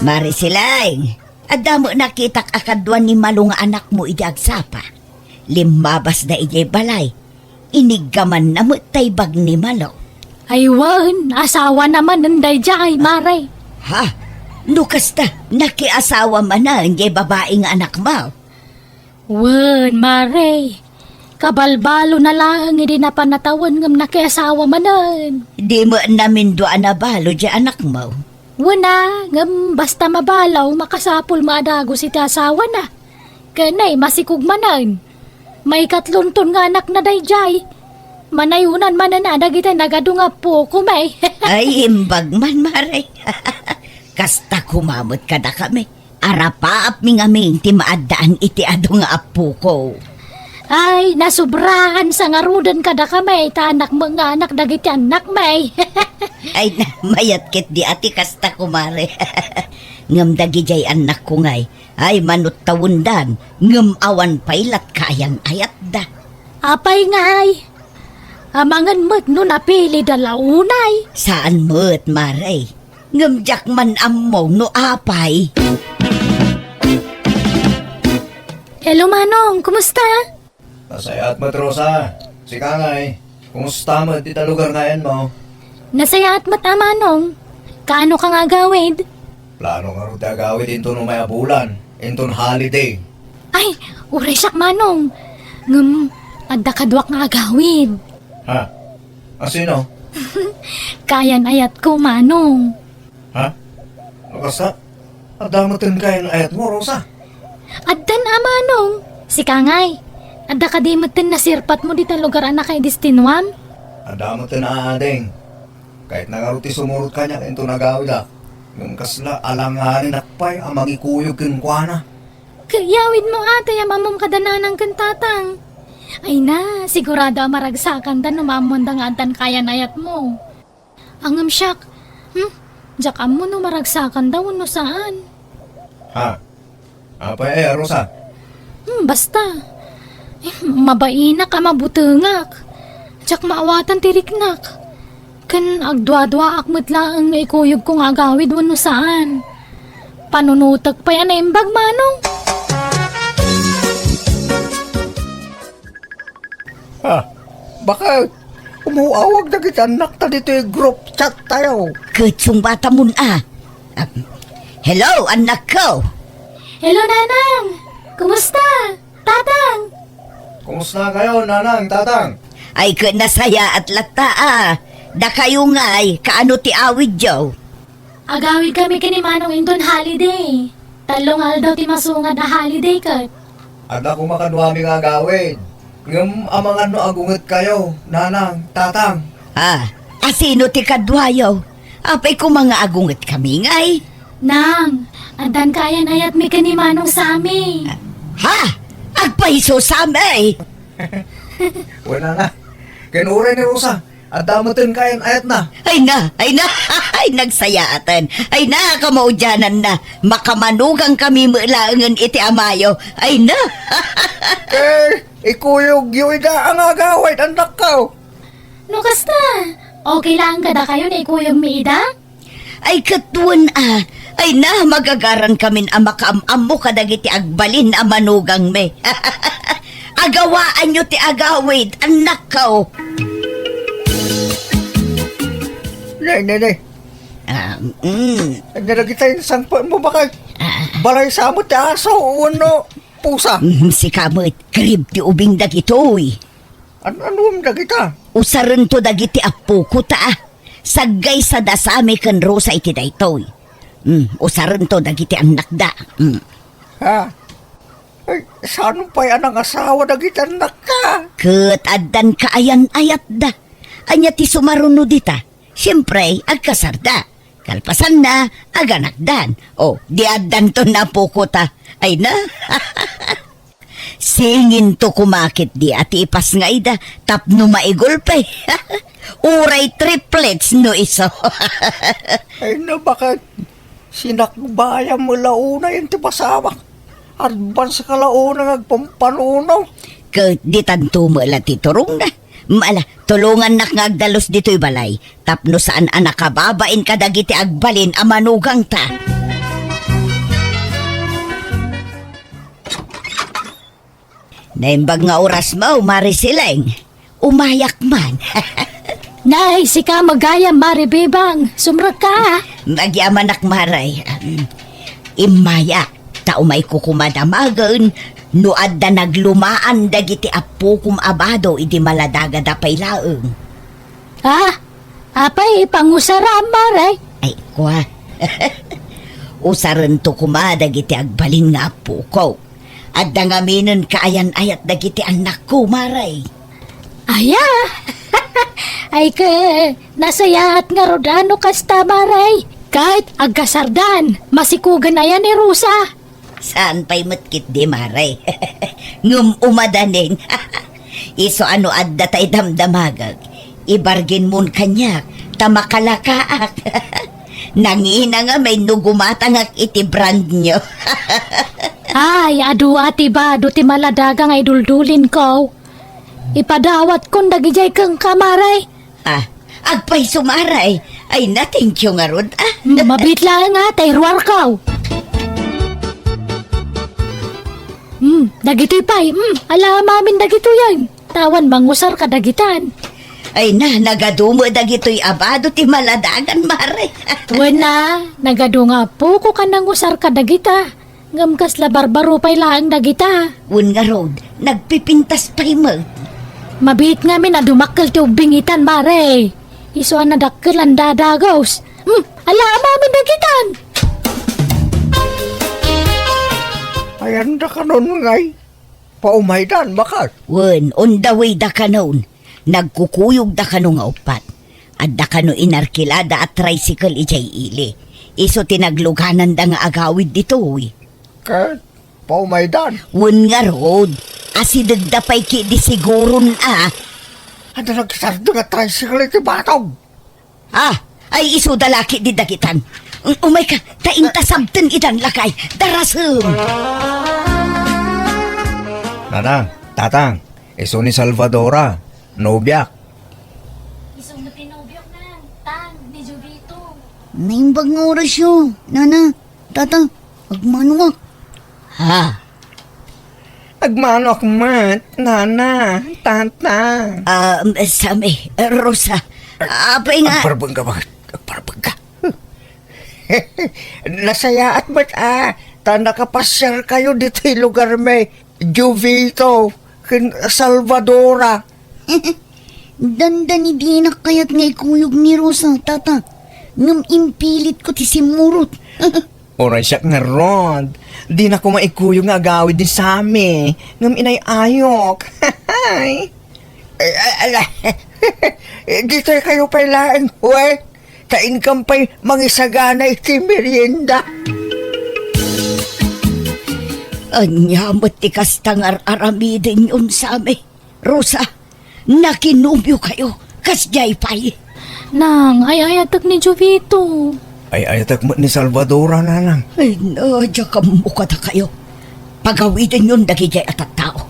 Marisilay, adamo nakitak akadwan ni Malo nga anak mo idagsapa. Limabas na ijay balay. Inigaman na mo taybag ni Malo. Ay, wan. Asawa naman nanday jay, maray. Ha? Nukasta, nakiasawa man na ijay babaeng anak mo. Wan, maray. Kabalbalo na lang, hindi na panatawan ngam nakiasawa manan. Di mo namin doon na balo di anak mo. Wana, ngam basta mabalaw, makasapol maadago si asawa na. Kanay, masikog manan. May katlunton nga anak na dayjay. Manayunan mananada kita nagadunga po kumay. Ay, imbag man, maray. Kasta kumamot ka na kami. Arapaap mi nga ti maadaan iti ado nga apo ko. Ay, nasubrahan sa ngarudan kada kamay, ta anak mga anak dagiti anak may. Ay, mayat kit di ati kasta kumare. Ngam dagi jay anak ko ngay. Ay, manut tawundan. Ngam awan pailat kayang ayat da. Apay ngay. Amangan mo't no napili dalaunay. Saan mo't, Maray? Ngamjak man ammo no apay. Hello Manong, kumusta? Nasayat mo, Rosa. Si Kangay. Kumusta mo dito lugar ngayon mo? Nasaya at mata Manong. Kaano ka nga gawid? Plano nga rin tagawid into no may abulan. Into holiday. Ay, uresak Manong. Adda kadwak nga gawid. Ha? Sino? Kayan ayat ko Manong. Ha? Basta? Adamutin kayo ayat mo, Rosa. Addan Manong. Si Kangay. Adda kadimutin na sirpat mo dito lugar anak kay Distinwam. Adamutin na ading. Kahit nangaruti sumurot ka niya, into nagawid ah. Yung kasla, alanganin akpay, ang magikuyog kinkwana. Kayawid mo ate, amamom kadananang kantatang. Ay na, sigurado maragsakan dan umamon da nga antan kaya nayat mo. Angam siyak, jak mo no maragsakan daw no saan. Ha? Apa Rosa? Basta, mabaina ka mabutungak. Jak maawatan tiriknak. Kan agdwa-dwa akmat laang na ikuyog kong agawid no saan. Panunutag pa yan na imbag Manong. Ha? Baka umuawag na kita anak ta dito yung group chat tayo. Kutsong bata mun hello, anak ko. Hello Nanang! Kumusta? Tatang! Kumusta kayo, nanang, tatang? Ay nasaya at lata Da kayo nga'y kaano ti awid jaw. Agawid kami kini Manong indon holiday. Talong aldaw ti masungad na holiday kat. Ada ko makadwami nga gawin. Ngam amangan no agunget kayo, nanang, tatang. Asino ti kadwayaw? Apay ko mga agunget kami nga'y. Nang, andan kayan ayat mi kini Manong sami. Ha? Agpaiso sami. Wala na. Kinuray ni Rosa. Adamutin kayan ayat na. Ay na, ay nagsayatan. Ay na, kamaudyanan na. Makamanugang kami mulaangan iti amayo. Ay na. Ikuyog yung ida ang agawid anak ko. No kasta, okay lang kada kayo na ikuyog mi ida? Ay katuan Ay na, magagaran kami ang makaamam mo kadagiti agbalin ang manugang me. Agawaan nyo ti agawid, anak ko. Nay. Nagkita yung sangpan mo baka balay sa mo ti aso uno pusa. Si kamot, karib ti ubing dagitoy. Ano ang nagkita? Usaran to dagiti apo ko ta. Saggay sa dasami kan Rosa iti daytoy. Usaran to dagiti anak da. Ha? Ay, saan pa yan ang asawa nagkita anak ka? Ket addan kaayan ayat da. Anya ti sumaruno dita. Siyempre, agkasarda. Kalpasan na, aganakdan. O, di addan to na pukuta. Ay na. Singin to kumakit di at ipas nga ida. Tapno maigulpe. Uray triplets no iso. Ay na bakit sinakbayan mo launa yung tipasawak. Advance ka launa nagpampanuno. Ket di tanto mo la titurong na. Maala, tulungan nak ngagdalos dito'y balay. Tapno saan anak kababain kadagiti agbalin amanugang ta. Naimbag nga oras mo, Marisileng. Umayak man. Nay, si ka magaya maribibang. Sumrag ka. Magyaman nak maray. Imayak, tao may kukumadamagan. No adda naglumaan dagiti apo kum abado iti maladaga da paylaeng. Apay, pangusara maray. Ay, kwa. Usaran to kumadag iti agbalin nga apo ko. At dangaminan kaayan ayat dagiti anak ko, maray. Aya! Ay ka, nasayahat nga rodano kasta maray. Kahit agkasardan, masikugan na yan ni Rosa. Saan pa'y matkit di, maray? Ngum umadaning. Iso ano adda tay damdamagag. Ibargin mon kanyak, tamakalakaak. Nangina nga may nugumatangak iti brand nyo. Ay, adu ati ba, do ti maladaga nga iduldulin ko. Ipadawat kong dagijay kang kamaray. Agpay sumaray. Ay na, thank you nga rod. Mabitla nga, tayrwar kaw. Dagito'y pay. Ala mamin dagito yan. Tawan mangusar ka dagitan. Ay na, nagadumo dagito'y abado ti maladagan, mare. Tuwan na, nagado nga po ko ka nang usar ka dagita. Ngamkas la barbaro pay laang dagita. Un nga rod, nagpipintas pa'y mo. Mabit nga min na dumakkel ti ubingitan, mare. Iso na dakkel ang dadagaws. Ala mamin dagitan. Ayan da kanon ngay. Paumaidan, makat. Wen, on the way da kanon. Nagkukuyog da kanon nga upat. At da kanon inarkilada at tricycle ijay ili. Iso tinagluganan da nga agawid dito, Kat, paumaidan. Wen nga rod, asidag da pa'y ki di siguron Ada nagsardo nga tricycle iti batog. Ay iso dalaki di dagitan. Umay ka, taintasabten idan lakay. Darasem. Nanang, tatang, iso ni Salvadora, nobyak. Iso mo tinubyok na, tan, ni Jovito. Naimbag nga oras yun. Nana, tata, agmano nga. Agmanok mat, nana, tatang. Sami, Rosa. Apay nga. Agparbang ka bakit? Agparbang ka. Nasaya at mat nakapasyal kayo dito yung lugar may Jovito, Salvadora. Dandan di na kayat nga ikuyog ni Rosa, tata. Ngam impilit ko ti simurot. Oray siya nga rod. Di na ko maikuyong nga agawid din sa amin. Ngam inay ayok. Dito kayo pailaan, we. Ka-income pa'y mangisagana iti merienda. Anyamot ti kastangar aramidin yun sa amin. Rosa, nakinubyo kayo. Kasjay pa'y. Nang, ay ayatag ni Jovito. Ay ayatak mo ni Salvadora, nanang. Ay, nadya ka mukha na kayo. Pagawidin yun dagijay at tao.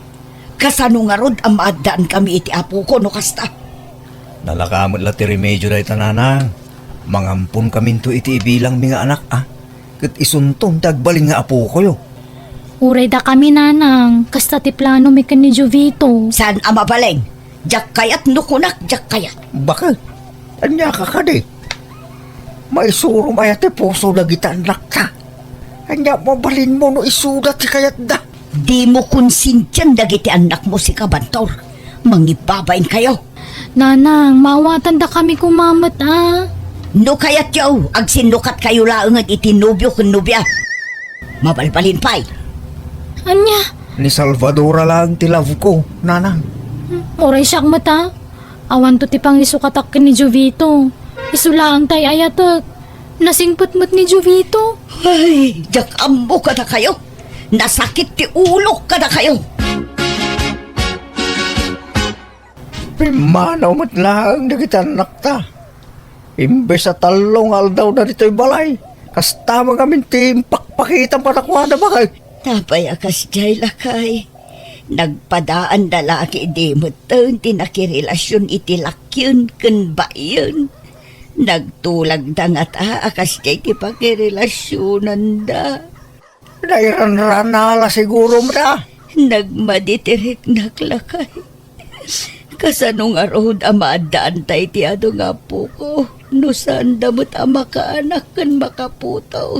Kasano nga rod ang maadaan kami iti apo ko no kasta. Nalakamot la ti remedyo dahi tananang. Mangampun kami to iti ibilang mga anak Kat isuntong tagbaling nga apo ko yo. Uray da kami nanang, kasta ti plano mi kan ni Jovito. Saan ang mabaleng? Jak kayat nukunak, jak kayat. Bakit? Anya ka ka di? May suro mayate puso na gitanlak ka. Anya mabalin mo no isudat ti kayat da. Di mo konsintyan dagiti anak mo si Kabantor. Mangibabain kayo. Nanang, mawatan da kami kumamat No kayat yaw, ag sinukat kayo laang at itinubyo kun nubya. Mabalbalin pa'y. Anya, Ni Salvadora lang ti love ko, nanang. uray siyak mata. Awan to ti pang isukatak ni Jovito. Isulaang tay ayatag. Nasingputmut ni Jovito. Ay, jak ambo ka na kayo. Nasakit ti ulo ka na kayo. Pimanaw mat lang na gitanak ta. Imbes sa talong aldaw na dito'y balay. Kasta mga minti pakpakitang patakwada ba kay? Tapay akas jay lakay. Nagpadaan da laki di mo taon tinakirelasyon iti lakyun kun ba yun. Nagtulag da nga ta akas jay ti pakirelasyonan da. Nairan-ranala siguro mo na. Nagmaditirik naklakay. Kasanong arod amaadaan tay ti ado nga po ko. No saan damot ang makaanak kan makaputaw.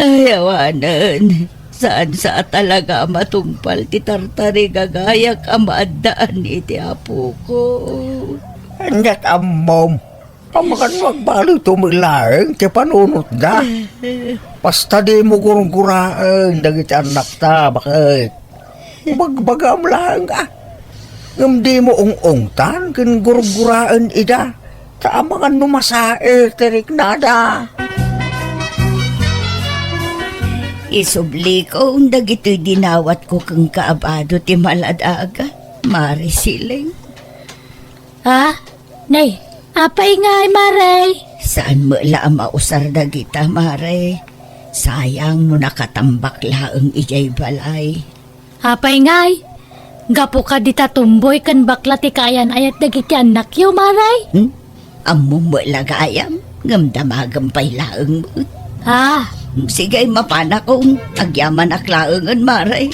Ayawanan. Saan sa talaga matungpal ti tartari gagayak ang maadaan iti apo ko. Anyat amom. Pamakan magbalo tumilaeng ti panunot da. Basta di mo gurang-guraan dagiti anak ta. Bakit? Magbagam lang ngam di mo ung-ungtan kin gurang-guraan ida. Taamangan numasae tirik nada. Isubli ko dagito'y dinawat ko kang kaabado ti maladaga. Mari siling. Nay, apay nga ay maray. Saan mo lang mausar dagita, Mare? Sayang no nakatambak laang ijay balay. Apay nga ay. Gapo ka di tatumboy kan bakla ti kayan ayat dagiti anak yo, maray. Amo mo lagayam, ngamdamagam pa'y laeng mo. Ah, Sige, mapana kong agyaman aklaengan, maray.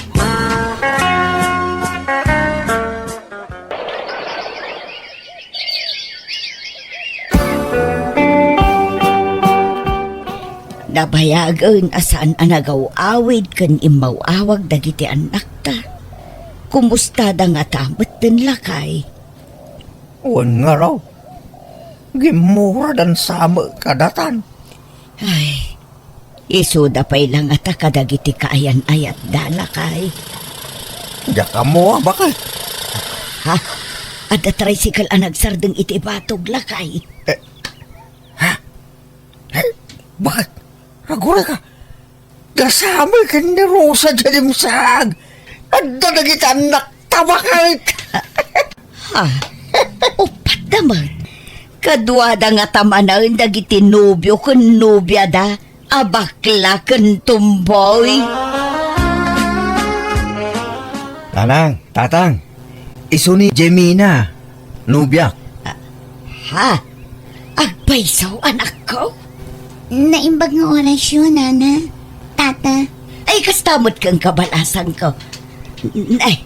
Nabayagan asan anagaw awid kan imaw awag dagiti anak ta. Kumusta da nga tamot den lakay? Wan nga raw. Gimura dan sama kadatan. Ay, isuda pa'y lang ata kadagiti kaayan ayat da lakay. Diyak mo bakit? Ha? Ada tricycle ang nagsardeng iti batog lakay. Bakit? Agura ka. Kasama ka ni Rosa dyan imsag. At dadagit anak tabakit. Ha? Upat naman. Kadwada nga tamanaan dagiti nobyo kun nobya da. Abakla kun tumboy. Tanang, tatang. Isu ni Jemina. Nubyak. Ha? Agpaisaw anak ko? Naimbag nga orasyon, Nana. Tata. Ay, kastamot kang kabalasan ko. Ay,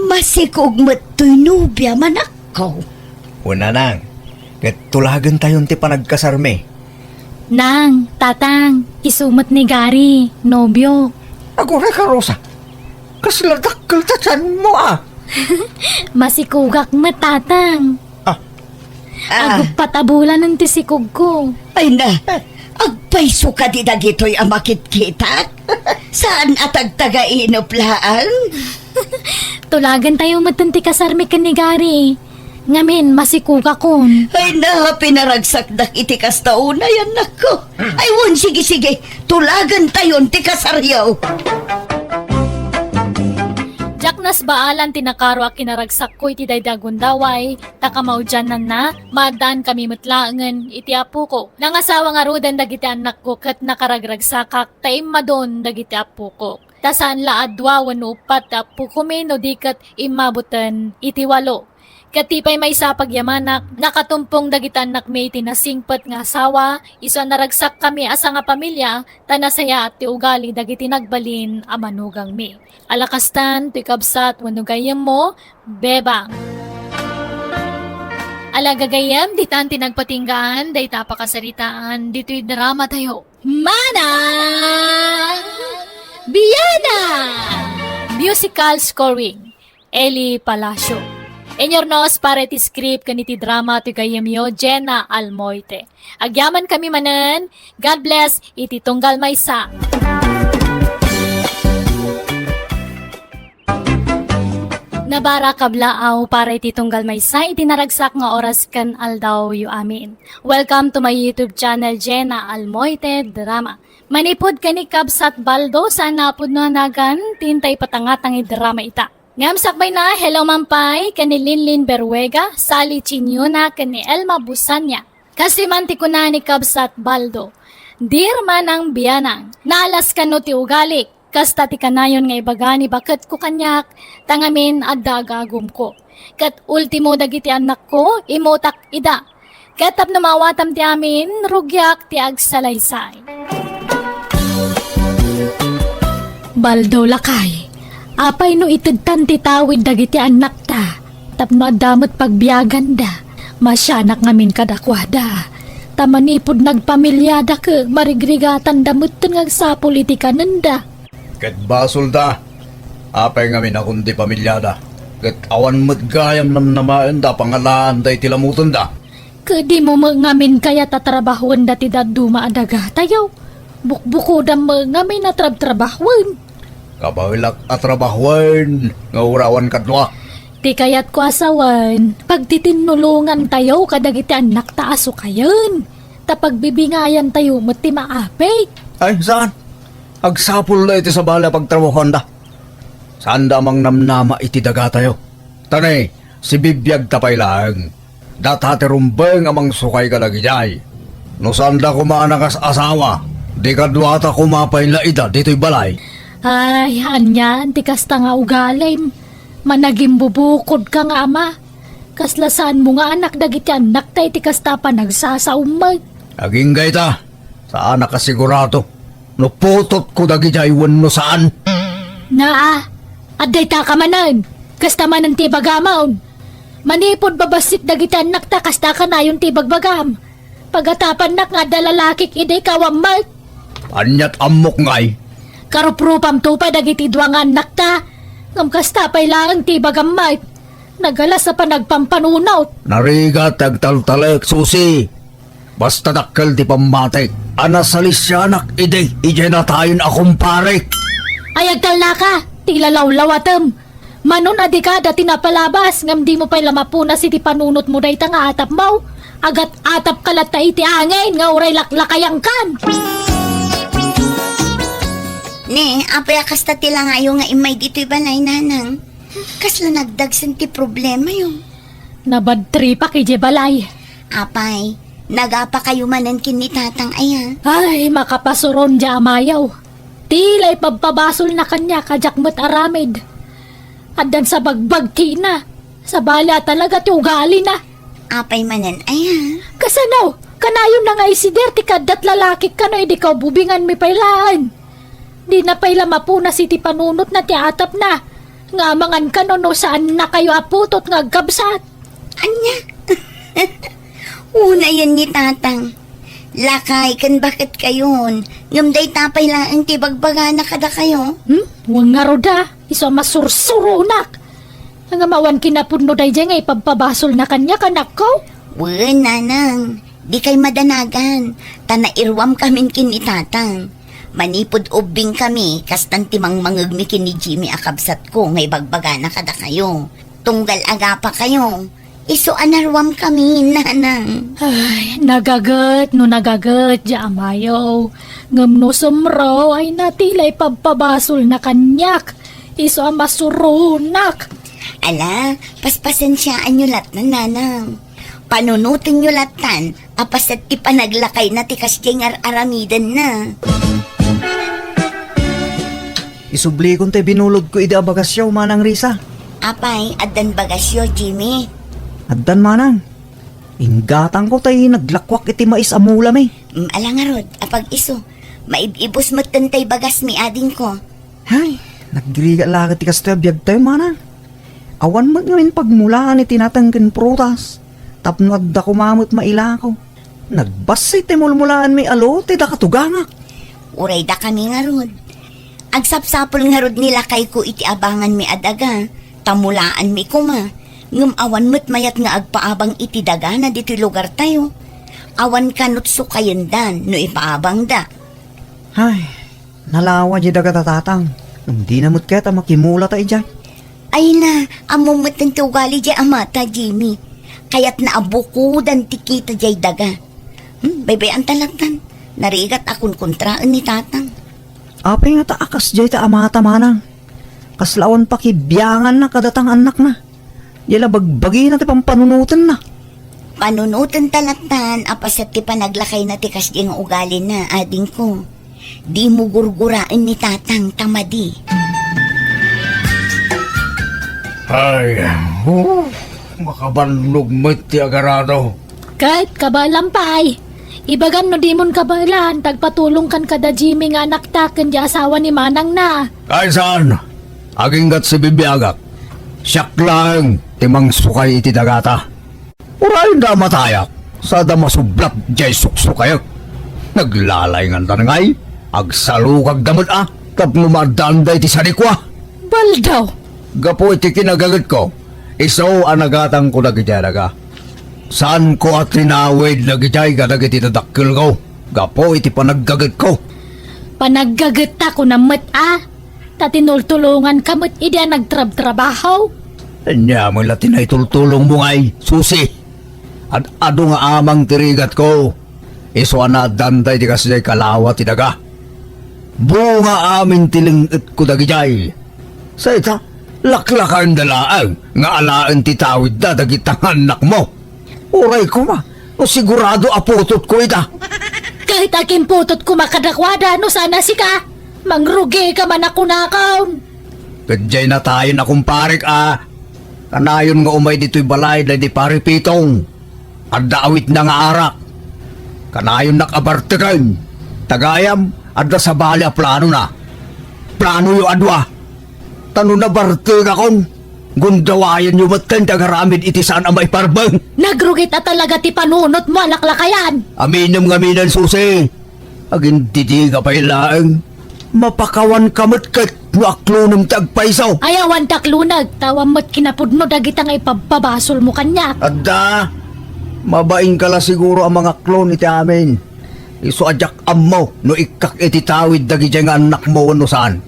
masikog mo't to'y nobya manak ko. Una nang. Kat tulagan tayon ti panagkasarme. nang, tatang, isumot ni Gary, nobyo. Agura ka, Rosa. Kasladakkel tatsan mo ah. Masikugak mo, tatang. Agop patabulan ng tisikog ko. Ay na, agpaiso ka di dagito'y amakit-kitak? Saan atag taga-inoplaan? Tulagan tayo matanti kasarmi ka ni Gary. Ngamin, masikuga kon. Ay na, pinaragsak dak iti kastauna yan nako. Ay won, sige, tulagan tayon ti kasaryaw. Jak nas baalan tinakaro a kinaragsak ko iti daydagon daway, takamao dyan na, madaan kami matlaangan iti apo ko. Nangasawa nga rudan dagiti anak ko kat nakaragragsakak, taim madon dagiti apo ko. Tasaan laadwa wano upat apo ko no dikat imabutan iti walo. Katipay may sa pagyamanak, nakatumpong dagitan nakme tinasingpet nga asawa, iso naragsak kami asa nga pamilya, tanasaya at ti ugali dagiti nagbalin amanugang mi. Alakastan, ti kabsat, wanugayam mo, bebang. Alagagayam, ditan tinagpatinggaan, day tapakasaritaan, dito'y drama tayo. Mana! Biyana! Musical scoring, Eli Palacio. Enyornos para ti script kaniti drama ti kayemyo Jenna Almoite. Agyaman kami manen. God bless iti tunggal maysa. Nabara kablaaw para iti tunggal maysa iti naragsak nga oras kan aldaw yu amin. Welcome to my YouTube channel Jenna Almoite Drama. Manipod kani Kabsat Baldo sa napod no hanagan tintay patangatang drama ita. Ngam sakbay na, hello mampay, kani Linlin Berwega, Sally Chinyuna, kani Elma Busanya. Kasi manti ko na ni Kabsat Baldo. Dear manang biyanang, naalas ka no ti ugalik, kasta ti kanayon nga ibagani bakit ko kanyak, tangamin at dagagum ko. Kat ultimo dagiti anak ko, imotak ida. Katap numawatam ti amin, rugyak ti agsalaysay. Baldo lakay. Apay no itudtan titawid dagiti anak ta. Tapno adamot pagbiyagan da. Masyanak ngamin kadakwada. Tamanipod nagpamilyada ke marigrigatan damot ngagsa politika nanda. Ket basol da. Apay nga minakundi pamilyada. Ket awan matgayam namnamaen da pangalaan da itilamutan da. Kadi mo ngamin kaya tatrabahon dati daduma adaga tayo. Bukbuko da ngamin na trabtrabahon. Kabawilak at trabahuan, nga urawan kadwa. Di kaya't ko asawan, pagtitinulungan tayo kadagiti anak taaso kayon. Tapagbibingayan tayo mati maapay. Ay, saan? Agsapul na iti sa bala pagtrabahuan da. Saan da mang namnama iti daga tayo? Tanay, si bibiyag tapay lang. Datate rumbeng amang sukay ka lagi jay. No saan da kumaanak as asawa, di kadwata kumapay na ida dito'y balay. Ay, anyan, tikas ta nga ugalim. Managing bubukod ka nga ama. Kaslasan mo nga anak dagiti anak tay ti kasta pa nagsasaumay. Aging gayta, saan nakasigurado? No putot ko dagiti wenno saan? Naa, aday ta ka manan. Kasta manan ti bagamaon. Manipod babasit dagiti anak ta kasta ka na yung ti bagbagam. Pagatapan nak nga dalalakik iday kawamay. Anyat amok ngay. Karuprupam to pa dagiti duwang anak ta. Ngam kasta pa'y lang ti bagamay. Nagalas sa panagpampanunaw. Narigat tagtaltalek susi. Basta dakkel ti pamatik. Anasalis siya anak ide. Ije na tayon akong pare. Ayagtal na ka, tila lawlawatem. Manon adi ka dati napalabas, ngam di mo pa'y lamapuna si ti panunot mo day nga atap mo. Agat atap kalat ta iti angin, nga uray laklakayang kan. Ne, apay kasta tila ngayon nga imay dito'y balay nanang. Kasla nagdagsan ti problema yung. Nabadtri pa kay Jebalay. Apay, nagapa kayo manan kinitatang aya. Ay, makapasuron dya amayaw. Tila'y pagpabasol na kanya kajakmat aramid. Addan sa bagbag na. Sa bala talaga ti ugali na. Apay manan aya. Kasanaw, kanayon na nga isider ti kadat lalaki ka no, di ka bubingan mi pailaan. Di na paila mapuna si ti panunot na ti atap na. Nga mangan ka no saan na kayo aputot nga gabsat. Anya? Una yan ni tatang. Lakay, kan bakit kayon? Ngamday tapay lang ang tibagbaga na kada kayo. Huwag nga roda, iso masursurunak. Nga mawan kinapuno day dyan nga ipagpabasol na kanya kanak ko. Wen, nanang. Di kay madanagan. Tanairwam kamin kinitatang. Manipod ubing kami, kastan timang mangagmi kini Jimmy akabsat ko, ngay bagbaga na kada kayo. Tunggal agapa kayo. Iso anarwam kami, nanang. Ay, nagagat di amayaw. Ngam no sumro ay natilay pagpabasol na kanyak. Iso ang masurunak. Ala, paspasensyaan nyo lat na, nanang. Panunutin nyo latan, apasat ti panaglakay na ti kasjengar aramidan na. Isubli kong te binulod ko ida bagasyaw manang Risa. Apay, adan bagasyo, Jimmy. Addan manang. Inggatang ko tay naglakwak iti mais amulam eh. Alangarod, apag iso. Maibibos matantay bagas mi ading ko. Hay, nagdiriga lagat ti kastoy biyag tayo manang. Awan mo ngayon pagmulaan iti natangkin prutas. Tapnod da kumamot maila ko. Nagbasay ti mulmulaan may alo ti da katugangak. Uray da kami nga rod. Agsapsapol nga rod nila kay ko iti abangan mi adaga. Tamulaan mi kuma. Ngum awan mo't mayat nga agpaabang iti daga na dito lugar tayo. Awan kanot sukayan dan no ipaabang da. Hay, nalawa di daga tatatang. Hindi na mo't keta makimula tayo dyan. Ay na, amumot ng tugali di amata, Jimmy. Kaya't naabukudan tikita jay daga. Baybayan talagtan. Narigat akong kontraan ni tatang. Apay nga taakas jay ta amata manang. Kaslawan pa kibiyangan na kadatang anak na. Yala bagbagi na ti pampanunutan na. Panunutan talatan, apasat ti panaglakay na ti kasdi nga ugali na, ading ko. Di mo gurguraan ni tatang tamadi. Ay, makabanlog mo ti agarado. Kahit kabalampay. Ibagan no di mon kabalan, tagpatulong kan kada Jimmy nga anak ta ken di asawa ni Manang na. Ay saan? Aging gat si bibiyagak. Siyak lang, timang sukay iti dagata. Uray da matayak, sa da masublat jay suksukayak. Naglalay nga tanangay, agsalukag damot tapno madanday ti sanikwa. Baldaw. Gapo iti kinagagat ko, isaw anagatang ko nagijaraga. Saan ko at tinawid nagijay ka nagiti nadakil ko? Gapo iti panaggagat ko. Panaggagat ko na Tatinultulungan kamot ida nagtrab-trabaho. Anya mo latin ay tultulong mo ngay, susi. At ado nga amang tirigat ko. Iso na dantay di kasi kalawa tinaga. Bunga amin tilingit ko dagijay. Sa ita, laklakan dalaan nga alaan titawid da dagitang anak mo. Uray ko ma, o sigurado aputot ko ita. Kahit akin putot ko makadakwada, no sana si ka. Mangrugi ka man ako nakaon. Kadyay na tayo na kumparik Kanayon nga umay dito'y balay na di paripitong. Adda awit na nga arak. Kanayon nakabartikan. Tagayam, adda sa bali a plano na. Plano yung adwa. Tano na bartiga kon. Gundawayan yung matan tagaramid iti saan ang maiparbang. Nagrugit at talaga ti panunot mo, alaklakayan. Aminam nga minan susi. Agin didiga pa ilaang. Mapakawan kamot kat no aklo ng tagpaisaw. Ayawan taklunag, tawam mo't kinapudno dagita nga ipababasol mo kanya. Adda, mabaing kala siguro ang mga klon iti amin. Iso adyak ammo no ikak iti tawid dagi dyan nga anak mo no saan.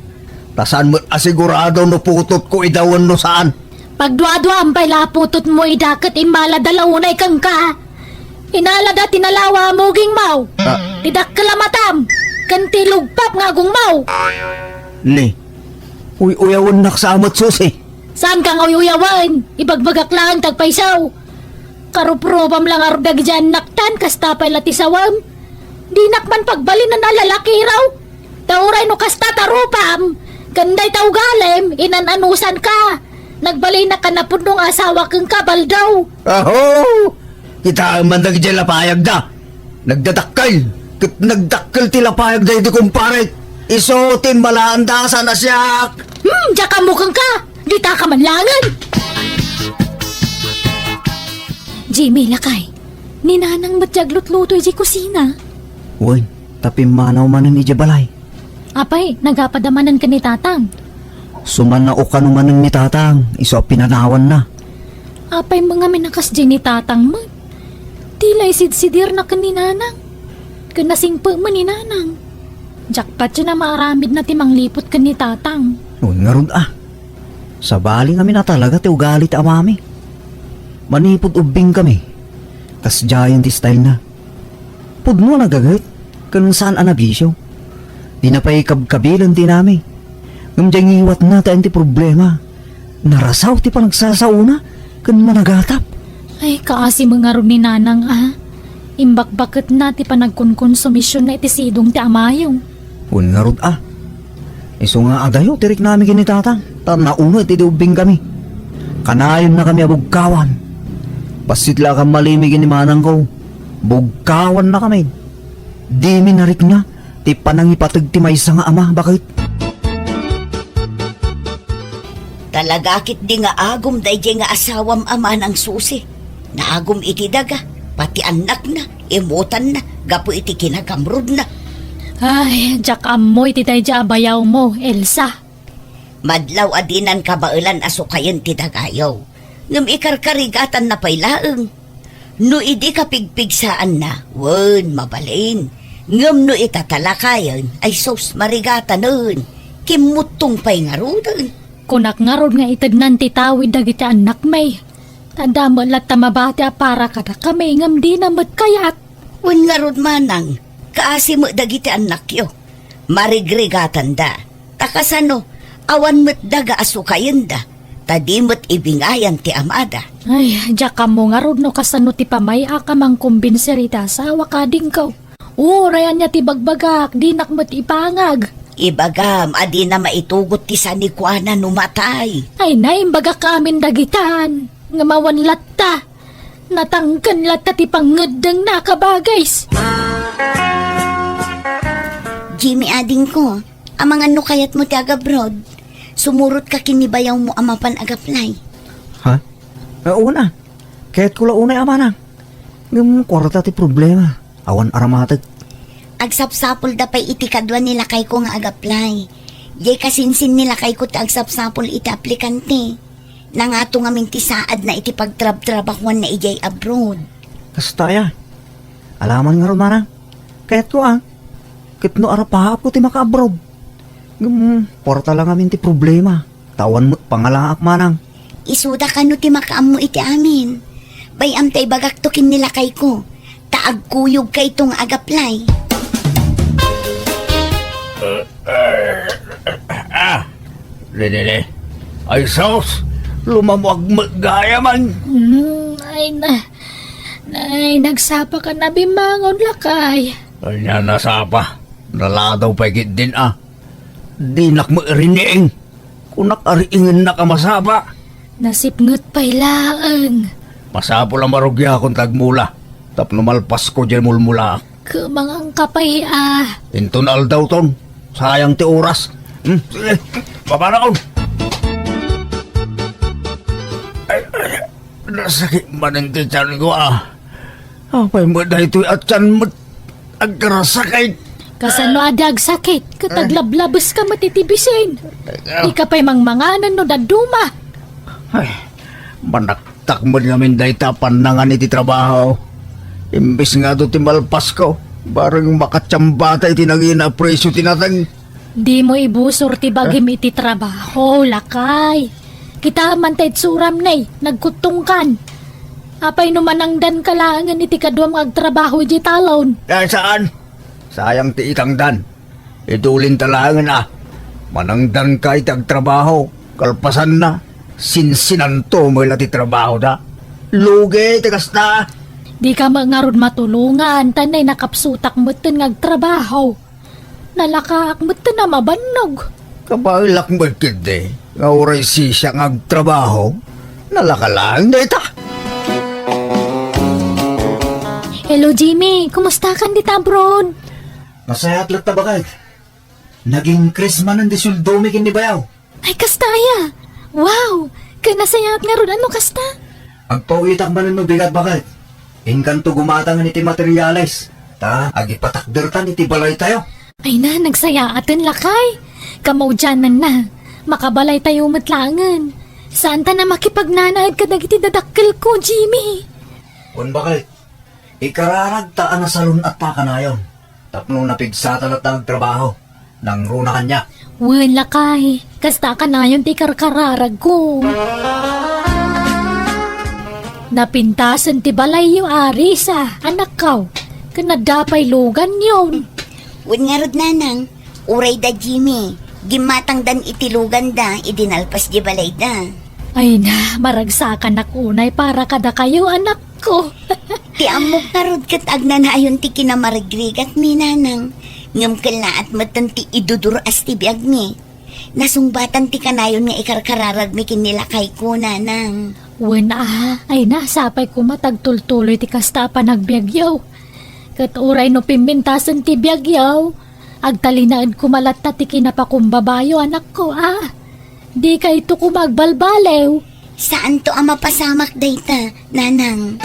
Tasan mo't asigurado no putot ko idawan no saan. Pagdua-dua ang laputot mo idakat imala dalawunay kang ka. Inalada tinalawa mo ging mau. Tidak kalamatam. Kanti lugpap nga gung mau. Ni, uyawan naksamot susi. Saan kang uyuyawan? Ibagbagak lang tagpaisaw. Karuprobam lang ardag dyan naktan kastapay latisawam. Di nakman pagbalin na nalalaki raw. Tauray no kasta tarupam. Ganday tau galem, inananusan ka. Nagbalay na kanapod nung asawa kang kabal daw. Aho! Kita ang mandag dyan lapayag da. Nagdadakkel. Nagdakkel ti lapayag da iti kumpare. Isotin malaandasan na siya. Diya ka mukhang ka. Di ta ka manlangan. Jimmy lakay. Ninanang matyaglutluto iti kusina. Uy, tapi manaw manan iti balay. Apay, nagapadamanan ka ni tatang. Suman na uka naman ni tatang, iso pinanawan na. Apay mga minakas dyan ni tatang mo. Tilay sidsidir na kaninanang. Kanasingpa mo ni nanang. Jackpot siya na maaramid na timang lipot ka ni tatang. Uy, nga ron Sa bali kami na talaga ti ugali ti amami. Manipod ubing kami. Tas giant style na. Pudno nagagayt. Kanun saan anabisyo. Di na pa'y kabkabilan ti nami. Ngamdyang iwat na tayo ti problema. Narasaw ti pa nagsasauna. Kan managatap. Ay, kaasi mga ron ni nanang Imbak-bakit na ti panagkonkonsumisyon na iti sidong ti amayong. Uy, nga ron Iso nga adayo, tirik namin kinitatang. Nauna iti ubing kami. Kanayon na kami abugkawan. Pasitla kang malimigin ni manang ko. Bugkawan na kami. Di minarik na. Ti panangipatag ti maysa nga ama. Bakit? Talagakit di nga agom dayjay nga asawam ama ng susi. Naagom iti daga, pati anak na, imutan na, gapo iti kinagamrod na. Ay, jak amoy ti tayo dya abayaw mo, Elsa. Madlaw adinan kabailan asukayan ti dagayaw. Ngam ikarkarigatan na pailaeng. No idi kapigpigsaan na, wen mabalin. Ngam no itatalakayan, ay sos marigatan nun. Kimutong pa'y nga rudan. Kunak nga ron nga itagnan ti tawid dagiti anak may. Tanda mo lat tamabati para kada kami ngam di na kayat. Wen nga rod manang, kaasi mo dagiti anak yo. Marigrigatan da. Takasano, awan mo't daga asukayan da. Tadi mo't ibingayan ti amada. Ay, jak mo nga ron no kasano ti pamay akamang kumbinserita sa wakading ko. Rayan niya ti bagbagak, di nakmat ipangag. Ibagam, adi na maitugot ti sanikwana numatay. Ay naimbaga kamin dagitan. Ngamawan latta. Natangkan latta ti pangedeng nakabagays. Jimmy ading ko, amang ano kayat mo ti agabroad? Sumurot ka kinibayaw mo amapan agaplay. Ha? Una. Kaya't ko launay ama na. Ngam kwarta ti problema. Awan aramatag. Agsapsapol da pa'y iti kadwa nila kay ko nga agaplay. Jay kasinsin nila kay ko ti agsapsapol iti aplikante. Nangato nga minti saad na iti pagtrab-trabakwan na ijay abroad. Kastaya. Alaman nga ron manang. Kaya't ko Kitno arapahap ko ti maka-abroad. Kwarta lang amin ti problema. Tawan mo't pangalaak manang. Isuda ka no ti makaam mo iti amin. Bayam tay bagaktokin nila kay ko. Taagkuyog kay itong agaplay. Lelele. Ay sos, lumamwag magaya man. Ay, nagsapa ka na bimangon lakay. Ay na nasapa. Naladaw pa din Di nak mo irining. Kunak ariingin na ka masaba. Nasipngot pa'y laang. Masapo lang marugya akong tagmula. Tapno malpas ko dyan mulmula. Kumangang kapay Intunal daw ton. Sayang ti oras. Sige, baba na kon. Nasakit man ang tiyan ko Apay mo na ito'y atyan mo. Agkarasakay. Kasano adag sakit, kataglablabas ka matitibisin. Di ka pa'y mangmanganan no daduma. Ay, manaktak mo namin dahi tapan na nga niti trabaho. Imbis nga do timalpas ko. Barang makatsambata itinagina presyo tinatang. Di mo ibusor ti bagim iti trabaho, lakay. Kita man tayo suram nay, nagkutungkan. Apay numanangdan kalangan iti kadwam agtrabaho di talon. Saan? Sayang ti itangdan. Idulin talangan Manangdan ka itag trabaho. Kalpasan na. Sinsinanto mo ti trabaho da. Lugi, tigas na. Di ka mangarod matulungan, tanay nakapsutak mo ito ngagtrabaho. Nalakaak mo ito na mabanog. Kabailak mo kindi. Nga oray siya ngagtrabaho. Nalakalang na ita. Hello Jimmy, kumusta ka di tabron? Masaya at lata bakit? Naging Christmas ng disuldomi kini bayaw. Ay kastaya! Wow! Kanasayat nga ron, ano kasta? Agpawitak man no bigat bakit? Inkanto gumatang iti materialis. Agipatakdertan iti balay tayo. Ay na, nagsaya atin lakay. Kamaudyanan na. Makabalay tayo matlangan. Saan ta na makipagnanaad ka dagiti dadakkel ko, Jimmy? Kung bakit? Ikararag taan na salon at pakanayon. Tapno napigsatan at nagtrabaho. Nang runa kanya. Wan lakay. Kasta ka na yun ti karkararag ko. Napintasan ti balay yung arisa, anak kaw. Kanadapay lugan yun. Wen nga rod nanang, uray da Jimmy. Gimatang dan itilugan da, idinalpas di balay da. Ay na, maragsakan unay para kada kayo anak ko. Ti amok nga rod kat agnanayon ti kinamarigrigat mi nanang. Ngam na at matan ti iduduras ti biag mi. Nasungbatan ti kanayon nga ikarkararag mi kinilakay ko nanang. Wen ay na, sapay ko matagtultuloy ti kasta pa nagbiagyaw. Kat uray no pimbintasan ti biagyaw. Agtalinaan kumalat ta ti kinapakumbabayo anak ko Di ka ito kumagbalbalew. Saan to ang mapasamak dayta, nanang?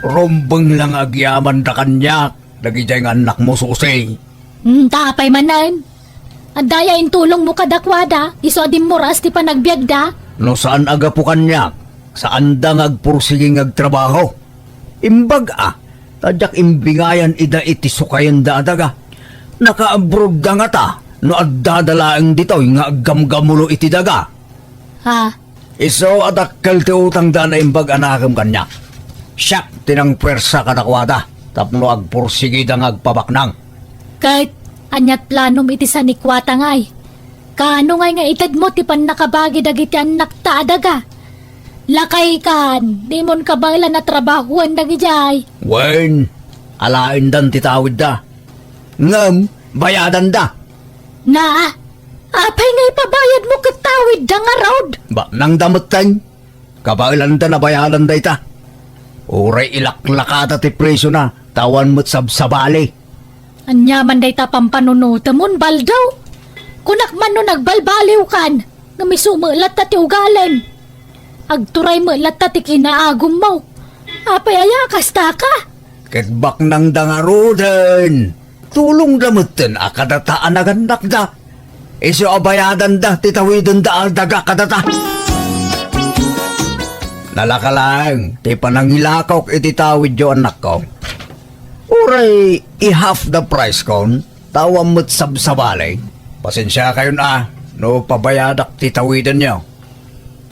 Rombeng lang agyaman da kanyak. Nagijay nga anak mo susay. Tapay manan. Andaya in tulong mo kadakwada. Iso din mo ras ti panagbiagda. No saan aga po kanyak? Saan da ngagpursiging ngagtrabaho? Imbag tadyak imbingayan ida iti sukayan da adaga. Nakaabroad da nga ta. No addadalaang ditoy nga aggamgamulo iti daga. Iso adakkel ti utang da na imbag anakam kanyak. Siyak tinang pwersa kadakwada. Tapno agpursigi da ngagpabaknang. Kahit anyat planom iti sa nikwata ngay. Kaano ngay nga itad mo ti pan nakabagi dagiti anak ta adaga. Lakay kan, di mon kabala na trabahuan dagijay. Wen, alain dan titawid da. Ngam, bayadan da. Na, apay nga ipabayad mo katawid da nga road. Ba, nang damateng. Kabailan da na bayadan da ita. Uray ilaklakata ti preso na, tawan mo't sabsabali. Anyaman day ta pampanunuta mon baldaw. Kunak man no nagbalbaliw kan, nga may sumulat ta ti ugalan. Agturay mo lat ta ti kinaagom mo. Apay aya kasta ka. Ketbak nang dangaroden. Tulong damutin akadataan nagandak da. Iso abayadan da, titawidon da aldaga kadata. Nalakalang, ti panangilakaw ititawid yo anak ko. Uray, i-half the price kon, tawam mo't sabsabali. Pasensya kayo no pabayadak titawidan nyo.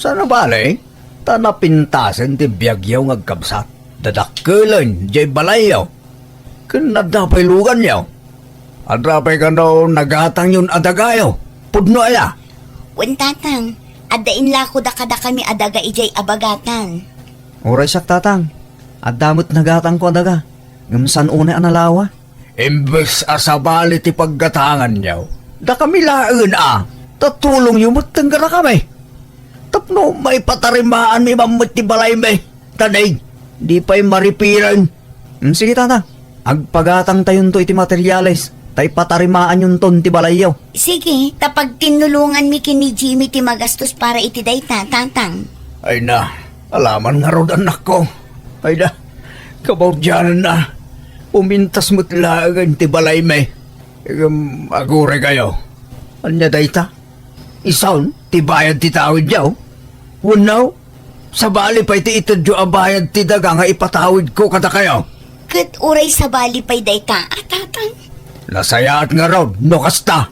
Sana bali, tanapintasin ti biyagyaw ngagkabsat. Dadakkelan, jay balayaw. Kanadapay lugan nyo. Adrapay ka daw nagatang yun adagayo. Pudno aya. Wen tatang, adain lako da kada kami adaga ijay abagatan. Oray sak tatang. At damot nagatang ko daga. Ngamsan unay analawa. Imbes asabali ti paggatangan nyo. Da kami laen tatulong yung matanggara kami. Tapno may patarimaan may mamut ti balay may. Tanay, di pa'y maripiran. Sige tatang, agpagatang tayon to iti materyales, tay patarimaan yung ton ti balayaw. Sige, tapag tinulungan mi kini Jimmy ti magastos para iti dayta, tatang. Ay na, alaman nga rod anak ko. Ay na, kabawdyanan na. Umintas mo't lagan ti balay may. Agure kayo. Anya dayta? Isaon, ti bayad ti tawid yaw. Unaw, sa bali pa iti itadyo a bayad ti daga nga ipatawid ko kada kayo. Kat uray sa bali pa'y dayta, tatang. Nasayaat nga raw, no kasta.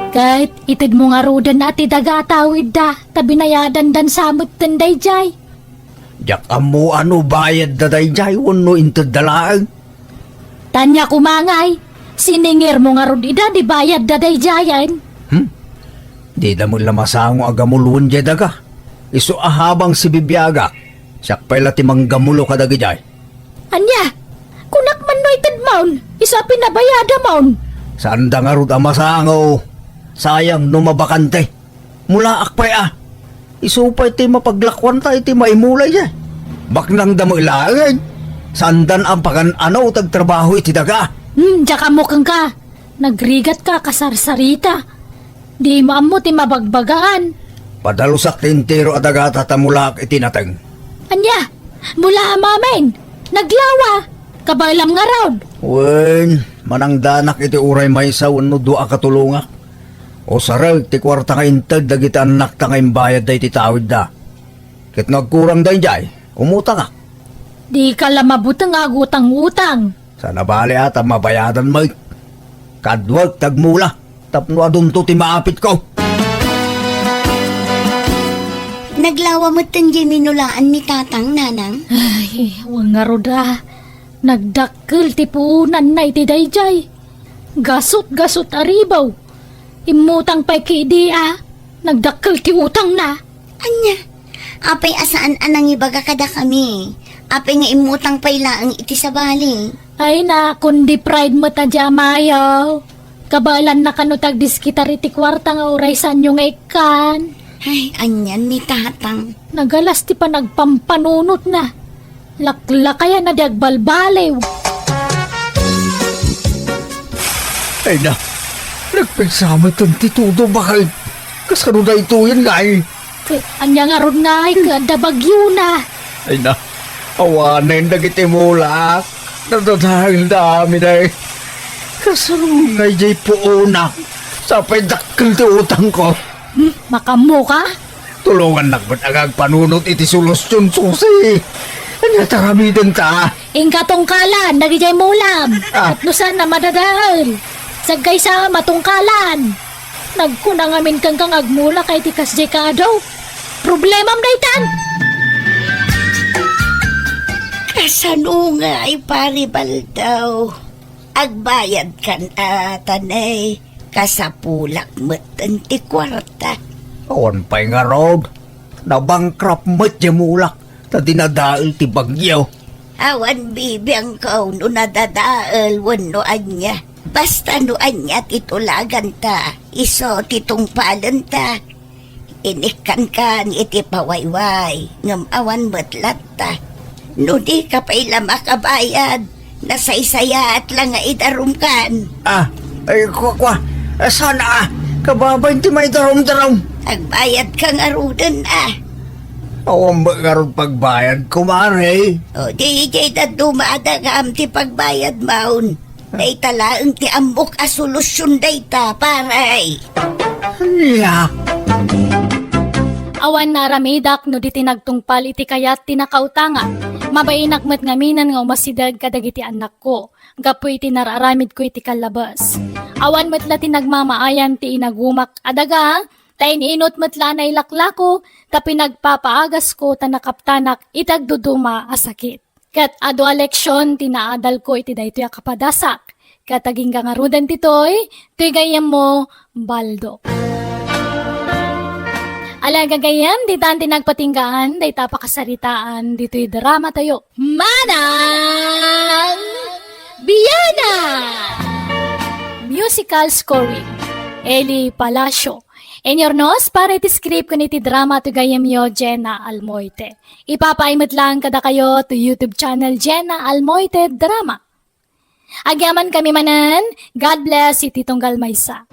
Kahit itid mo nga rodan na ti dagatawid da, tabinayadan dan samot tanday jay. Yak amo ano bayad da dayjay, uno intad dalaan. Tanya kumangay, siningir mo nga rod ida, di bayad da day jayan. Di da mo lamasango agamulun jay daga. Iso ahabang si Bibiyaga. Siyak pala timang gamulo kadagi jay. Anya, kunak man no itid maun, isa pinabayada maun. Saan da nga rod amasango? Sayang no mabakante. Mula akpay Iso pa iti mapaglakwan ta iti maimulay jay. Baknang da mo ilagay. Sandan ang pagan-ano tagtrabaho iti daga. Tsaka mukhang ka, nagrigat ka kasarsarita. Di mo amo ti mabagbagaan. Padalusak tintero at agata tamulak itinateng. Anya, mula amamen, naglawa, kabalam nga raud. Wen, manang danak iti uray may sa no dua katulunga. O sarag ti kwarta nga intag dagiti anak ta nga imbayad da iti tawid da. Kit nagkurang da jay, umutang Di ka lamabutang agutang-utang. Sana bali ata mabayadan mo. Kadwag tagmula. Tapno adunto ti maapit ko. Naglawa mo tan minulaan ni tatang, nanang. Ay, wang nga roda. Nagdakkel ti puunan na iti dayjay. Gasot-gasot aribaw. Imutang pa'y kiidia. Nagdakkel ti utang na. Anya, apay asaan anang ibaga kada kami. Apay nga imutang pa'y laang iti sa bali. Ay na, kundi pride mo ta mayaw. Kabalan na kanutag diskitar iti kwarta nga oray sanyo nga ikan. Ay, anyan ni tatang. Nagalas ti pa nagpampanunot na. Laklakaya na diagbalbalew. Ay na, nagpensama itong titudo bakit? Kasano na ito yan nga Anya nga ron nga ay kada bagyo na. Ay na, awanin na kitimulak. Nadadahil dami na Kasano nga jay puuna. Sapay dakil ti utang ko. Makamo ka? Tulungan nakbat agag panunot iti solusyon susi. Ano taramidan ta? Ingkatungkalan, nagijay mulam. At nusan na madadahal. Sagay sa matungkalan. Nagkunang amin kang agmula kay tikas jay kadaw. Problemam daytan. Kasano nga ay paribal daw. Agbayad kan tanay. Kasapulak mo't ti kwarta. Awan pa'y nga rod. Nabangkrap mo't jamulak. Ta dinadaal ti bagyaw. Awan bibiyang ko no nadadaal wano anya. Basta no anya titulagan ta. Iso titungpalan ta. Inikan kan iti pawayway. Ngam awan matlat ta. No di ka pa'y makabayad. Nasaysaya at lang nga idarumkan. Ay kwa. Sana kababay ti may darom-darom. Agbayad kang arudan Awan ba nga ron pagbayad kumare? O di na dumadagam ti pagbayad maun. Day talaang ti ambok a solusyon dayta paray. Yeah. Awan na ramidak no di tinagtungpal iti kayat tinakautanga. Mabainak met ngaminan nga umasidag kadagiti anak ko. Gapoy iti nararamid ko iti kalabas. Awan met la tinagmamaayan ti inagumak adaga. Tayin inot met la na ilaklako. Ta pinagpapaagas ko tanakaptanak itagduduma asakit. Kat ado aleksyon tinaadal ko iti daytoy akapadasak. Kataging gangarudan titoy, to'y gayam mo, baldo. Alaga gayam, di tanti nagpatinggaan, day tapakasaritaan, dito'y drama tayo. Manang Biyana! musical scoring, Eli Palacio. Enyornos, para iti-script ko niti drama to gayam yo Jenna Almoite. Ipapaimot lang kada kayo to YouTube channel Jenna Almoite Drama. Agyaman kami manan, God bless iti tunggal maysa.